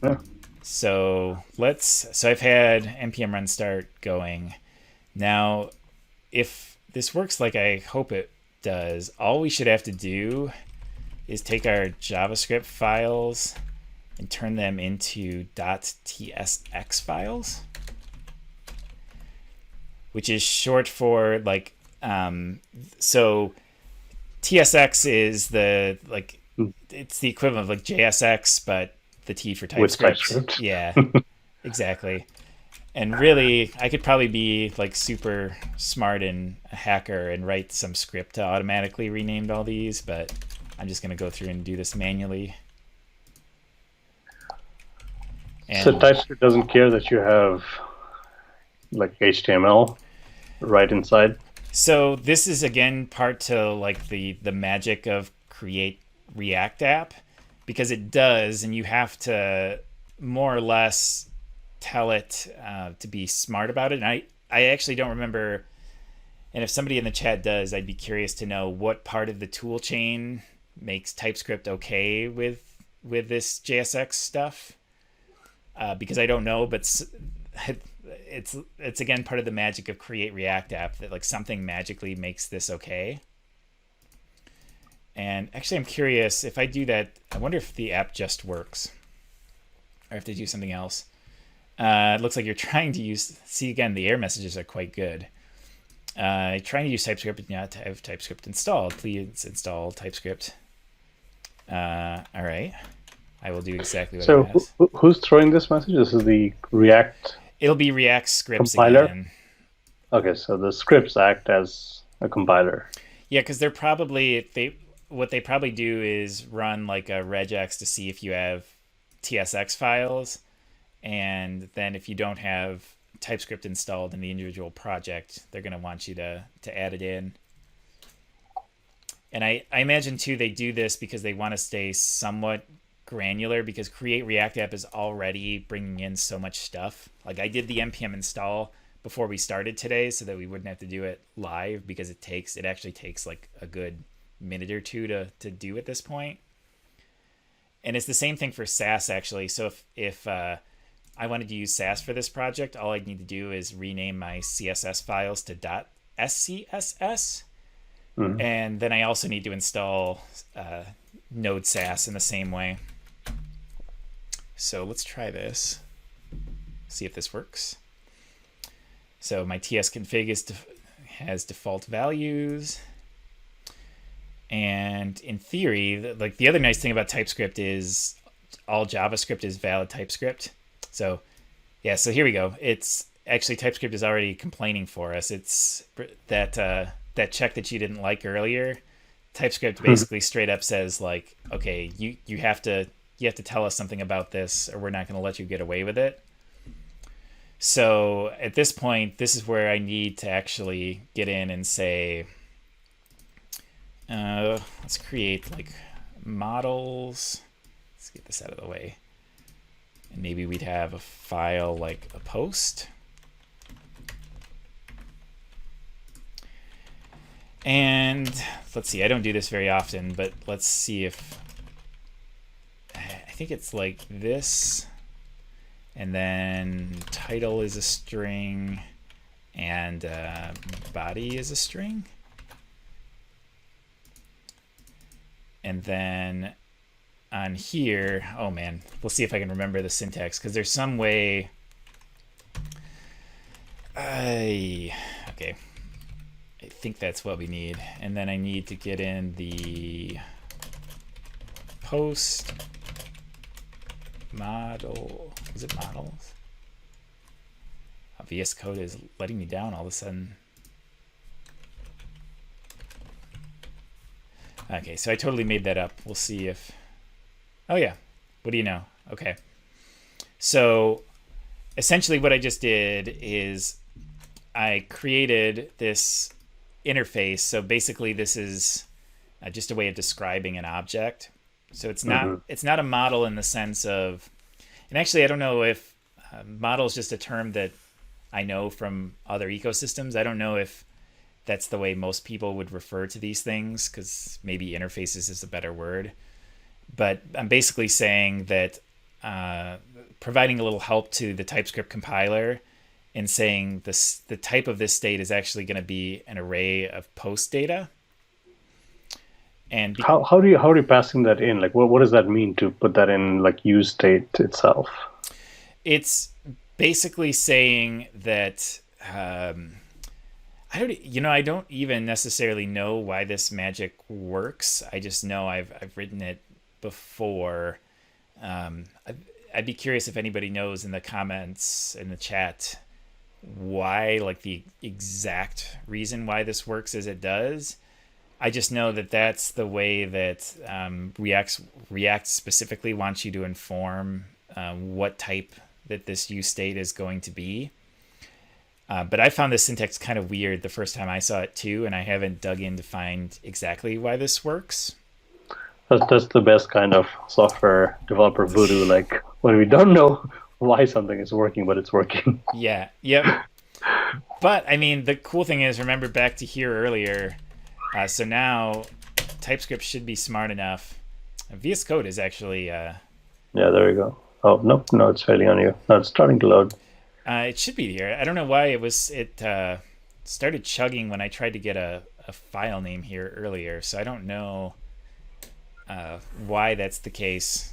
Yeah. So I've had npm run start going. Now, if this works like I hope it does, all we should have to do is take our JavaScript files and turn them into .tsx files, which is short for like, so TSX is it's the equivalent of like JSX, but the T for TypeScript. With TypeScript. Yeah, exactly. And really, I could probably be like super smart and a hacker and write some script to automatically rename all these, but I'm just going to go through and do this manually. And so TypeScript doesn't care that you have like HTML right inside? So this is again part to like the magic of Create React App, because it does, and you have to more or less tell it to be smart about it. And I actually don't remember, and if somebody in the chat does, I'd be curious to know what part of the tool chain makes TypeScript okay with this JSX stuff, because I don't know, but it's again part of the magic of Create React App that like something magically makes this okay. And actually, I'm curious if I do that. I wonder if the app just works, or if they do something else. It looks like you're trying to use. See, again, the error messages are quite good. Trying to use TypeScript but not to have TypeScript installed. Please install TypeScript. All right, I will do exactly what it has. So who's throwing this message? This is the React. It'll be React scripts compiler? Again. Okay, so the scripts act as a compiler. Yeah, because they're probably what they probably do is run like a regex to see if you have TSX files, and then if you don't have TypeScript installed in the individual project, they're going to want you to add it in. And I imagine too they do this because they want to stay somewhat granular, because Create React App is already bringing in so much stuff. Like I did the npm install before we started today so that we wouldn't have to do it live, because it actually takes like a good minute or two to do at this point. And it's the same thing for Sass actually. So if I wanted to use Sass for this project, all I'd need to do is rename my CSS files to .scss, And then I also need to install Node SAS in the same way. So let's try this. See if this works. So my tsconfig has default values. And in theory, like the other nice thing about TypeScript is all JavaScript is valid TypeScript. So yeah, so here we go. It's actually TypeScript is already complaining for us. It's that that check that you didn't like earlier. TypeScript basically straight up says like, okay, you have to tell us something about this, or we're not going to let you get away with it. So at this point, this is where I need to actually get in and say, let's create like models. Let's get this out of the way. And maybe we'd have a file like a post. And let's see, I don't do this very often, but let's see if, I think it's like this. And then title is a string and body is a string. And then on here, oh man, we'll see if I can remember the syntax, because there's some way. Okay, I think that's what we need. And then I need to get in the post model. Is it models? VS Code is letting me down all of a sudden. Okay, so I totally made that up. We'll see if... Oh yeah, what do you know? Okay. So essentially what I just did is I created this interface. So basically this is just a way of describing an object. So it's not a model in the sense of... And actually, I don't know if model is just a term that I know from other ecosystems. I don't know if that's the way most people would refer to these things, because maybe interfaces is a better word. But I'm basically saying that providing a little help to the TypeScript compiler and saying the type of this state is actually going to be an array of post data. And how are you passing that in? Like, what does that mean to put that in, like, use state itself? It's basically saying that I don't even necessarily know why this magic works. I just know I've written it before. I'd be curious if anybody knows in the comments in the chat why, like, the exact reason why this works as it does. I just know that that's the way that React specifically wants you to inform what type that this use state is going to be. But I found this syntax kind of weird the first time I saw it too, and I haven't dug in to find exactly why this works. That's the best kind of software developer voodoo, like when we don't know why something is working, but it's working. Yeah, yep. But I mean, the cool thing is, remember back to here earlier, so now TypeScript should be smart enough. VS Code is actually... yeah, there we go. Oh, no, it's failing on you. No, it's starting to load. It should be here. I don't know why it started chugging when I tried to get a file name here earlier, so I don't know why that's the case.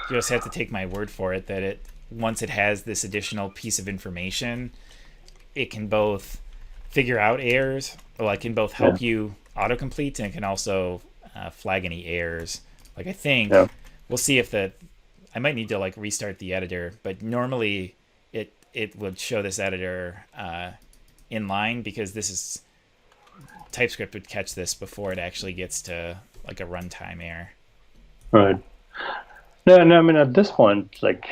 You just have to take my word for it that once it has this additional piece of information, it can both figure out errors, or it can both help you autocomplete, and it can also flag any errors. Like, I think we'll see if I might need to like restart the editor, but normally it would show this editor in line, because this is TypeScript would catch this before it actually gets to like a runtime error. Right. No, I mean, at this point, like,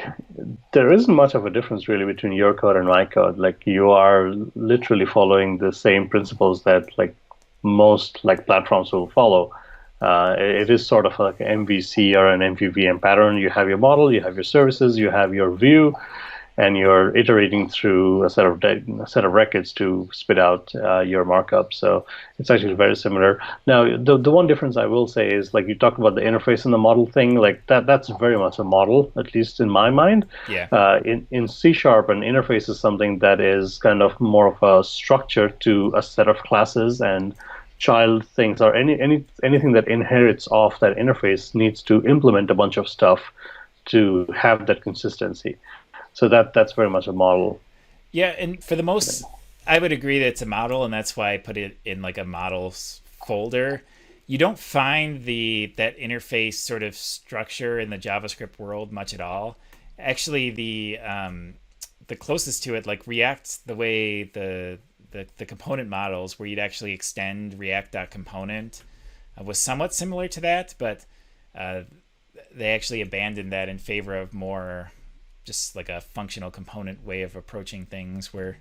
there isn't much of a difference really between your code and my code. Like, you are literally following the same principles that like most like platforms will follow. It is sort of like an MVC or an MVVM pattern. You have your model, you have your services, you have your view, and you're iterating through a set of records to spit out your markup. So it's actually very similar. Now, the one difference I will say is, like, you talked about the interface and the model thing. Like, that's very much a model, at least in my mind. Yeah. In C#, an interface is something that is kind of more of a structure to a set of classes and child things or anything that inherits off that interface needs to implement a bunch of stuff to have that consistency. So that's very much a model. Yeah, and for the most, I would agree that it's a model, and that's why I put it in like a models folder. You don't find that interface sort of structure in the JavaScript world much at all. Actually, the closest to it, like React, the way the component models where you'd actually extend React.component was somewhat similar to that, but they actually abandoned that in favor of more just like a functional component way of approaching things where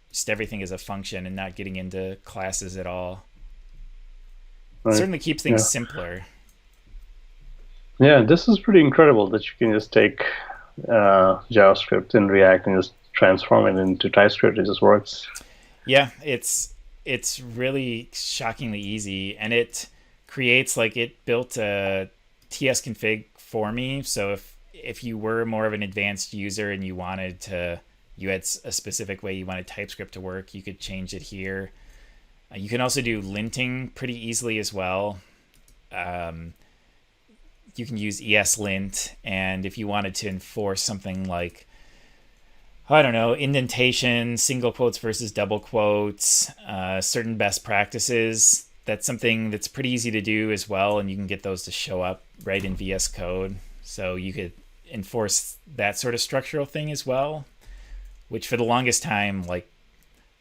just everything is a function and not getting into classes at all. It Right. certainly keeps things simpler. Yeah, this is pretty incredible that you can just take JavaScript in React and just transform it into TypeScript. It just works. Yeah, it's really shockingly easy, and it creates like it built a TS config for me. So if you were more of an advanced user and you had a specific way you wanted TypeScript to work, you could change it here. You can also do linting pretty easily as well. You can use ESLint, and if you wanted to enforce something like, I don't know, indentation, single quotes versus double quotes, certain best practices, that's something that's pretty easy to do as well, and you can get those to show up right in VS Code. So you could enforce that sort of structural thing as well, which for the longest time, like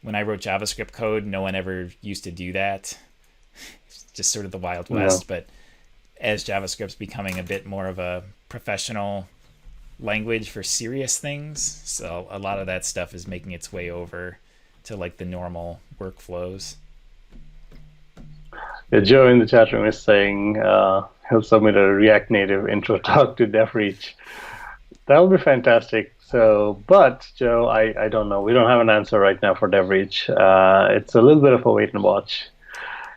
when I wrote JavaScript code, no one ever used to do that. It's just sort of the Wild West. Yeah. But as JavaScript's becoming a bit more of a professional language for serious things, so a lot of that stuff is making its way over to like the normal workflows. Yeah, Joe in the chat room is saying he'll submit a React Native intro talk to DevReach. That'll be fantastic. So, but Joe, I don't know. We don't have an answer right now for DevReach. It's a little bit of a wait and watch.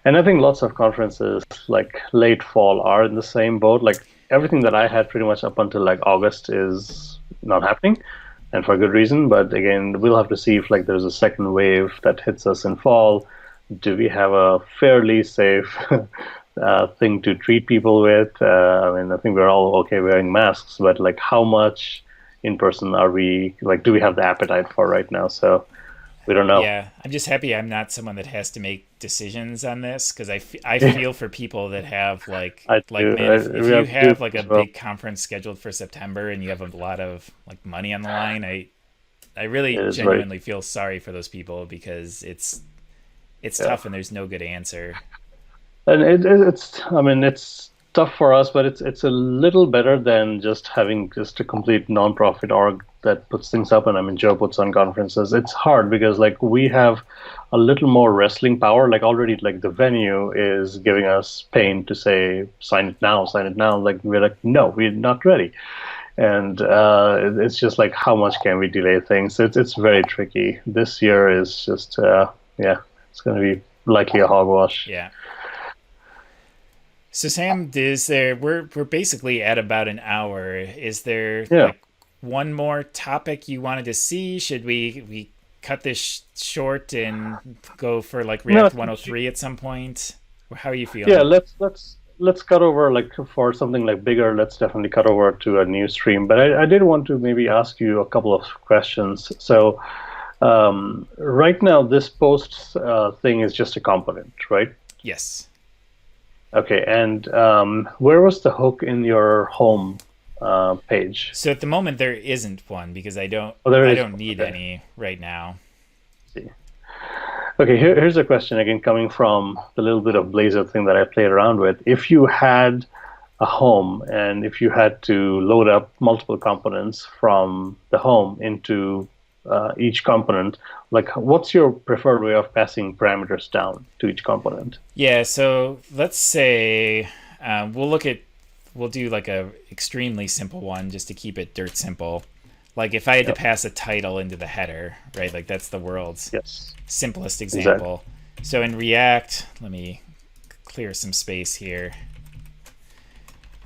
And I think lots of conferences like late fall are in the same boat. Like everything that I had pretty much up until like August is not happening, and for good reason. But again, we'll have to see if like there's a second wave that hits us in fall. Do we have a fairly safe thing to treat people with? I mean, I think we're all okay wearing masks, but like how much in person are we, like, do we have the appetite for right now? So we don't know. Yeah, I'm just happy I'm not someone that has to make decisions on this, because I feel for people that have like I do. man, if We you have to have like a as well. big conference scheduled for September and you have a lot of like money on the line, I really It is very, genuinely feel sorry for those people, because it's yeah. tough and there's no good answer. And it's, I mean, it's tough for us, but it's a little better than just having just a complete nonprofit org that puts things up. And I mean, Joe puts on conferences. It's hard because like we have a little more wrestling power. Like already, like the venue is giving us pain to say, sign it now, sign it now. Like we're like, no, we're not ready. And it's just like, how much can we delay things? It's very tricky. This year is just, yeah, it's going to be likely a hogwash. Yeah. So Sam, we're basically at about an hour. Is there Yeah. like one more topic you wanted to see? Should we cut this short and go for like No, I React think 103 at some point? How are you yeah, feeling? let's cut over like for something like bigger. Let's definitely cut over to a new stream. But I did want to maybe ask you a couple of questions. So right now, this post thing is just a component, right? Yes. Okay, and where was the hook in your home page? So at the moment there isn't one, because Oh, there I is. don't need Okay. any right now. See. Okay, here's a question again coming from the little bit of Blazor thing that I played around with. If you had a home and if you had to load up multiple components from the home into each component, like what's your preferred way of passing parameters down to each component? Yeah, so let's say we'll do like a extremely simple one just to keep it dirt simple. Like if I had to Yep. pass a title into the header, right? Like that's the world's Yes, simplest exactly. example. So in React, let me clear some space here.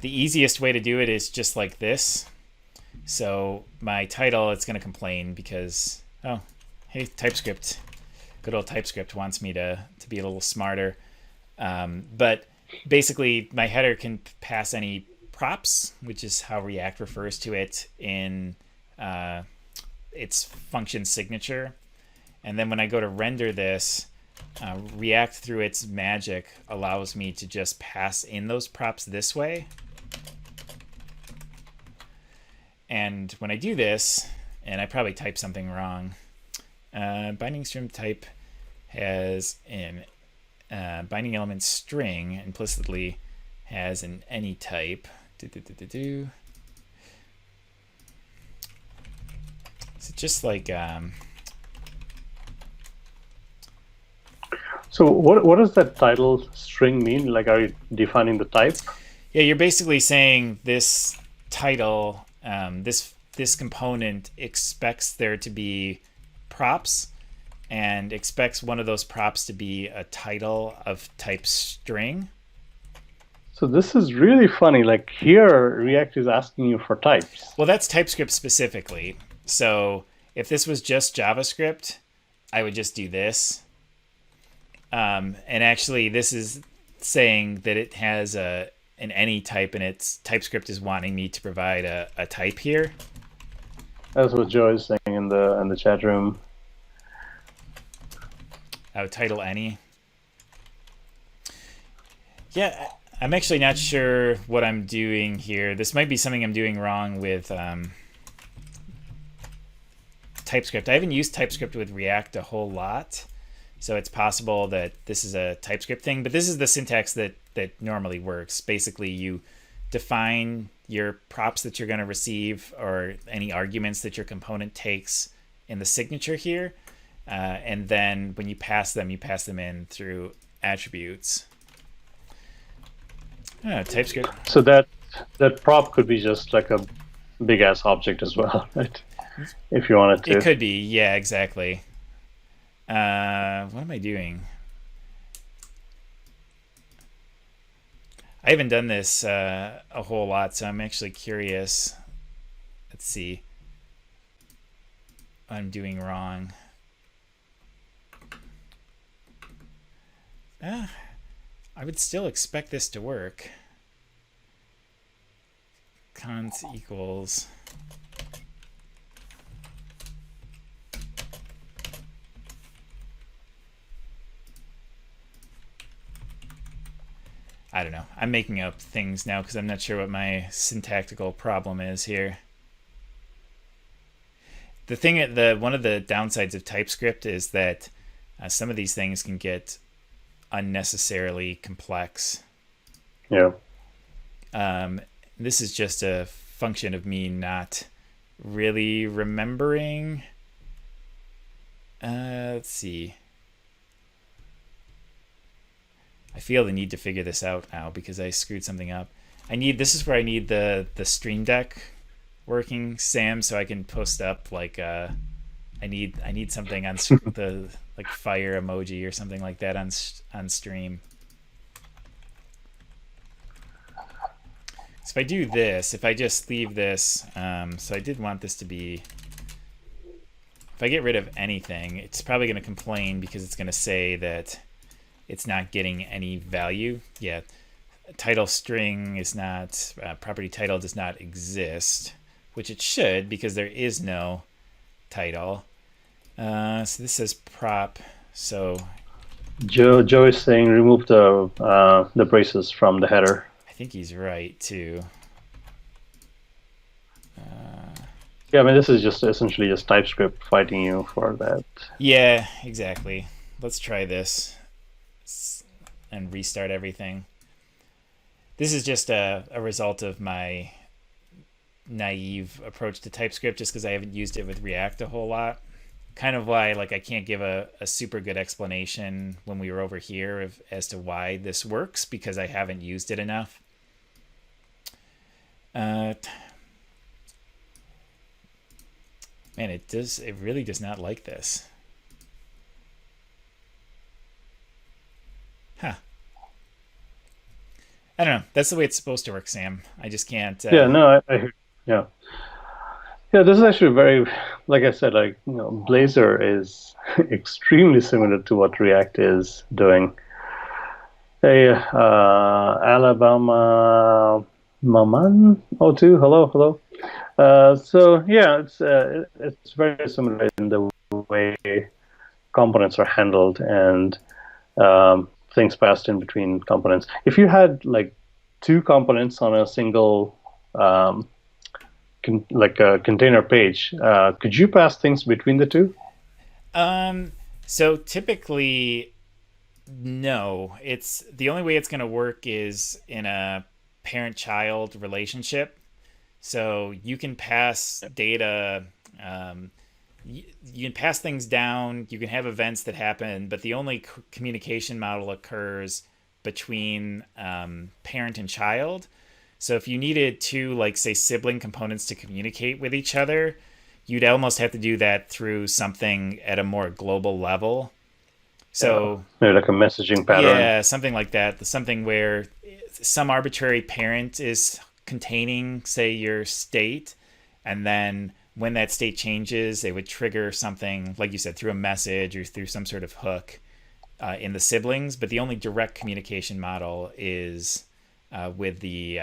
The easiest way to do it is just like this. So my title, it's going to complain because, oh, hey, TypeScript, good old TypeScript wants me to be a little smarter. But basically, my header can pass any props, which is how React refers to it in its function signature. And then when I go to render this, React, through its magic, allows me to just pass in those props this way. And when I do this, and I probably typed something wrong, binding string type has an binding element string implicitly has an any type. Is it just like So what does that title string mean? Like, are you defining the type? Yeah, you're basically saying this title, this component expects there to be props and expects one of those props to be a title of type string. So this is really funny. Like here, React is asking you for types. Well, that's TypeScript specifically. So if this was just JavaScript, I would just do this. And actually, this is saying that it has an any type, and its TypeScript is wanting me to provide a type here. That's what Joe is saying in the chat room. Oh, title any. Yeah, I'm actually not sure what I'm doing here. This might be something I'm doing wrong with TypeScript. I haven't used TypeScript with React a whole lot, so it's possible that this is a TypeScript thing, but this is the syntax that normally works. Basically, you define your props that you're going to receive or any arguments that your component takes in the signature here, and then when you pass them in through attributes. TypeScript. So that prop could be just like a big ass object as well, right? If you wanted to. It could be, yeah, exactly. What am I doing? I haven't done this a whole lot, so I'm actually curious. Let's see what I'm doing wrong. I would still expect this to work. Cons equals. I don't know. I'm making up things now because I'm not sure what my syntactical problem is here. The thing, one of the downsides of TypeScript is that some of these things can get unnecessarily complex. Yeah. This is just a function of me not really remembering. Let's see. I feel the need to figure this out now because I screwed something up. This is where I need the Stream Deck working, Sam, so I can post up like I need something on the like fire emoji or something like that on stream. So if I do this, if I just leave this, so I did want this to be, if I get rid of anything, it's probably going to complain because it's going to say that it's not getting any value. Yeah, title string is not, property title does not exist, which it should because there is no title. So this says prop. So Joe is saying remove the braces from the header. I think he's right too. Yeah, I mean this is just essentially just TypeScript fighting you for that. Yeah, exactly. Let's try this and restart everything. This is just a result of my naive approach to TypeScript just because I haven't used it with React a whole lot. Kind of why like I can't give a super good explanation when we were over here as to why this works because I haven't used it enough. Man, it really does not like this. Huh. I don't know. That's the way it's supposed to work, Sam. I just can't. Yeah, no, I yeah. Yeah, this is actually very, like I said, like, you know, Blazor is extremely similar to what React is doing. Hey, Alabama Maman O2. Hello, hello. So yeah, it's very similar in the way components are handled and things passed in between components. If you had like two components on a single like a container page, could you pass things between the two? So typically, no. It's the only way it's going to work is in a parent-child relationship. So you can pass data. You can pass things down. You can have events that happen, but the only communication model occurs between parent and child. So if you needed two, like say, sibling components to communicate with each other, you'd almost have to do that through something at a more global level. Yeah, So maybe like a messaging pattern. yeah, something like that. Something where some arbitrary parent is containing, say, your state, and then when that state changes, they would trigger something, like you said, through a message or through some sort of hook in the siblings. But the only direct communication model is with the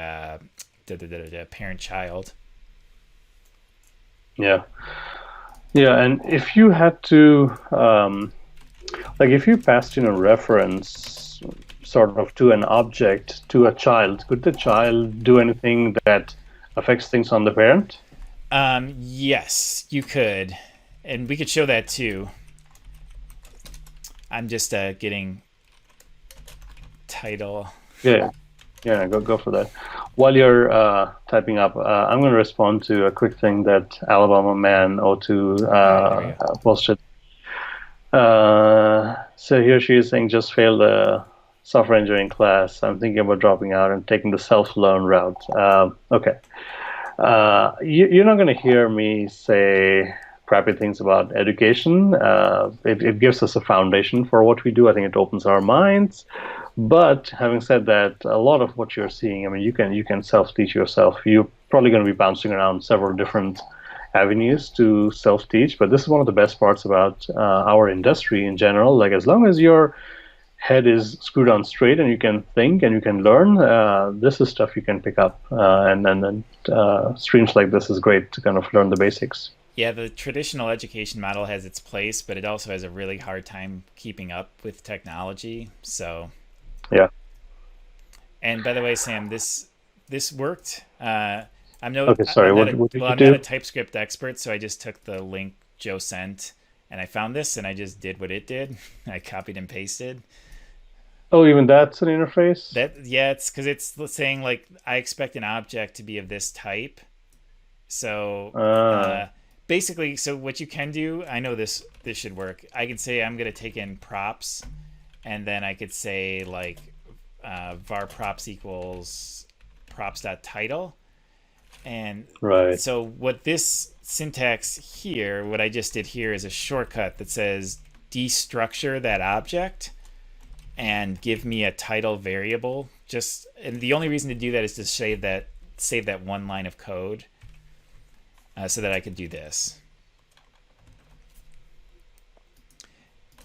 parent-child. Yeah, yeah, and if you had to like if you passed in a reference sort of to an object to a child, could the child do anything that affects things on the parent? Yes, you could, and we could show that too. I'm just getting title. Yeah, yeah, go for that. While you're typing up, I'm going to respond to a quick thing that Alabama Man O2 All right, there we go. posted. So here she is saying, just failed a software engineering class. I'm thinking about dropping out and taking the self-learn route. Okay. You're not going to hear me say crappy things about education. It gives us a foundation for what we do. I think it opens our minds. But having said that, a lot of what you're seeing, I mean, you can self-teach yourself. You're probably going to be bouncing around several different avenues to self-teach. But this is one of the best parts about our industry in general. Like as long as your head is screwed on straight and you can think and you can learn, this is stuff you can pick up. And streams like this is great to kind of learn the basics. Yeah, the traditional education model has its place, but it also has a really hard time keeping up with technology. So, Yeah. and by the way, Sam, this worked. Okay, sorry. I'm not What did you I'm not a do? TypeScript expert, so I just took the link Joe sent and I found this and I just did what it did. I copied and pasted. Oh, even that's an interface? That yeah, it's because it's saying like I expect an object to be of this type. So Uh, basically, so what you can do, I know this should work. I can say I'm gonna take in props, and then I could say like var props equals props.title. And right. so what this syntax here, what I just did here is a shortcut that says destructure that object and give me a title variable. Just and the only reason to do that is to save that one line of code so that I could do this.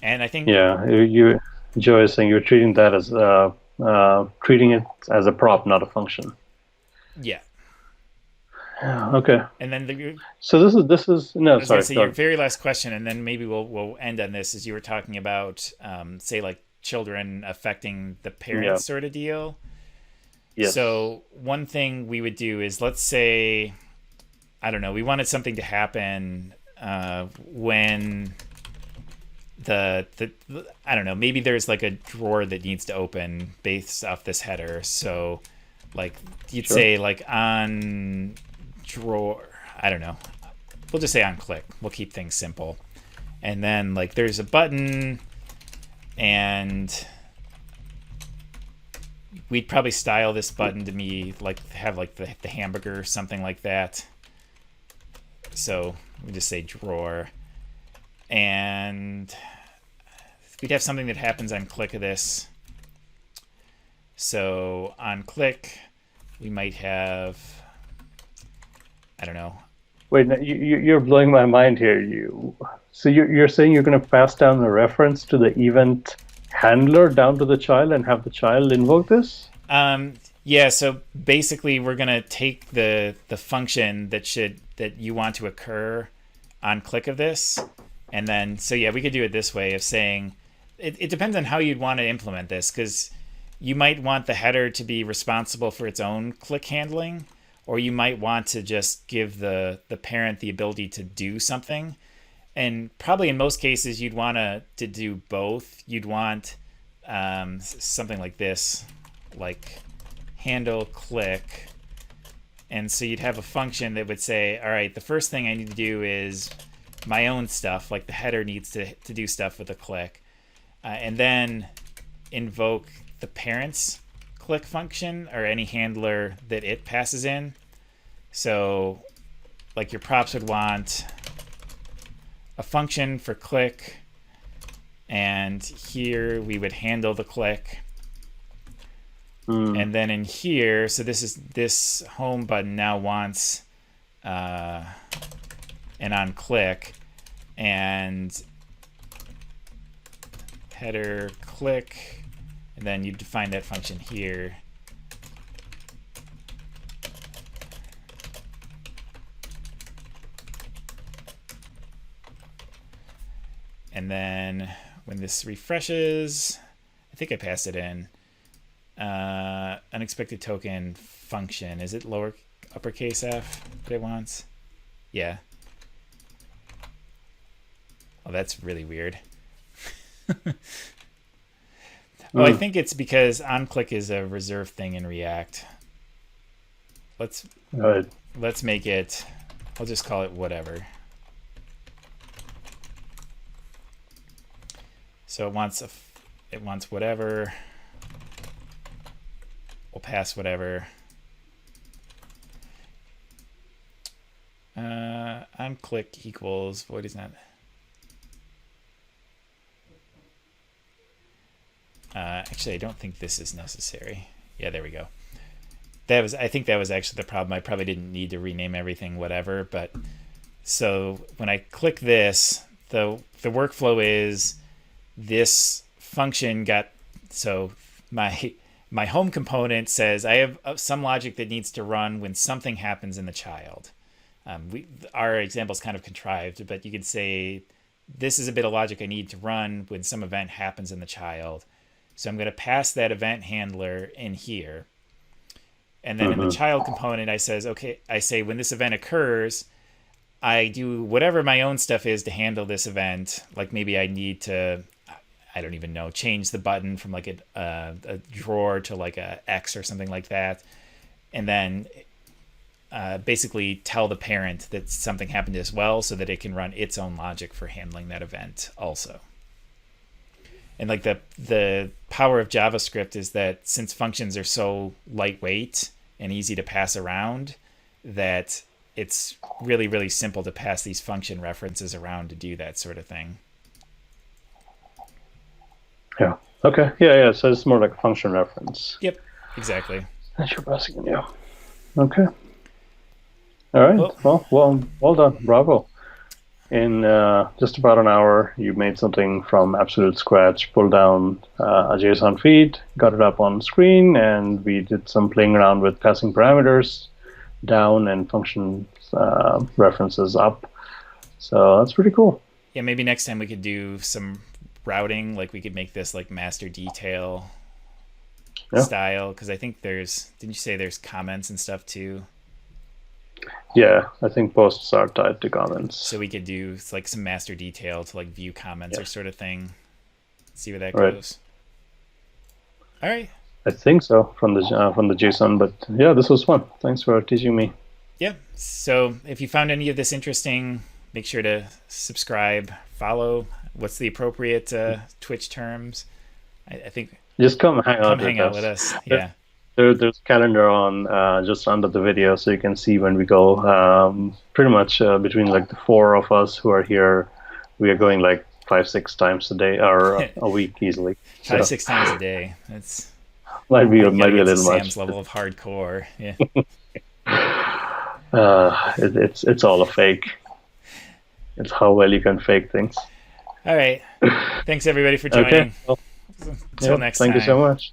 And I think Yeah. Joe is saying you're treating that as treating it as a prop, not a function. yeah. Yeah. Okay. And then So this is I no, was gonna sorry. say Go your on. very last question, and then maybe we'll end on this. Is you were talking about say like children affecting the Yeah. parents sort of deal. Yes. So one thing we would do is let's say I don't know we wanted something to happen when the I don't know maybe there's like a drawer that needs to open based off this header. So like you'd Sure. say like on drawer I don't know we'll just say on click. We'll keep things simple. And then like there's a button and we'd probably style this button to be like have like the hamburger or something like that. So we just say drawer and we'd have something that happens on click of this. So on click we might have I don't know. Wait, no, you're blowing my mind here. So you're saying you're going to pass down a reference to the event handler down to the child and have the child invoke this? Yeah, so basically we're gonna take the function that you want to occur on click of this, and then we could do it this way of saying it depends on how you'd want to implement this, because you might want the header to be responsible for its own click handling, or you might want to just give the parent the ability to do something. And probably in most cases you'd want to do both. You'd want something like this, like handle click. And so you'd have a function that would say, all right, the first thing I need to do is my own stuff, like the header needs to do stuff with a click. And then invoke the parent's click function or any handler that it passes in. So like your props would want a function for click, and here we would handle the click. And then in here, so this home button now wants an on click, and header click, and then you define that function here. And then when this refreshes, I think I passed it in. Unexpected token function. Is it uppercase F that it wants? Yeah. Oh, that's really weird. I think it's because onClick is a reserved thing in React. Let's make it, I'll just call it whatever. So it wants whatever. We'll pass whatever. OnClick equals void is not. Actually, I don't think this is necessary. Yeah, there we go. I think that was actually the problem. I probably didn't need to rename everything whatever, but so when I click this, the workflow is this function got, so my home component says I have some logic that needs to run when something happens in the child. Our example is kind of contrived, but you could say this is a bit of logic I need to run when some event happens in the child. So I'm going to pass that event handler in here. And then in the child component, I say when this event occurs, I do whatever my own stuff is to handle this event. Like maybe I need to, I don't even know, change the button from like a drawer to like a X or something like that. And then basically tell the parent that something happened as well so that it can run its own logic for handling that event also. And like the power of JavaScript is that since functions are so lightweight and easy to pass around, that it's really, really simple to pass these function references around to do that sort of thing. Yeah. Okay. Yeah. So it's more like a function reference. Yep. Exactly. That's your passing. Yeah. Okay. All right. Well done. Bravo. In just about an hour, you made something from absolute scratch, pulled down a JSON feed, got it up on screen, and we did some playing around with passing parameters down and function references up. So that's pretty cool. Yeah, maybe next time we could do some routing, like we could make this like master detail style, because I think didn't you say there's comments and stuff too? Yeah, I think posts are tied to comments. So we could do like some master detail to like view comments or sort of thing. See where that goes. All right. I think so from the JSON, but yeah, this was fun. Thanks for teaching me. Yeah. So if you found any of this interesting, make sure to subscribe, follow. What's the appropriate Twitch terms? I think just come hang out with us. Yeah. There's a calendar on just under the video, so you can see when we go. Pretty much between like the four of us who are here, we are going like 5-6 times a day or a week easily. 5-6 times a day. That's might be a little Sam's much. Level of hardcore. Yeah. It's all a fake. It's how well you can fake things. All right. Thanks everybody for joining. Okay. Well, Until next thank time. you so much.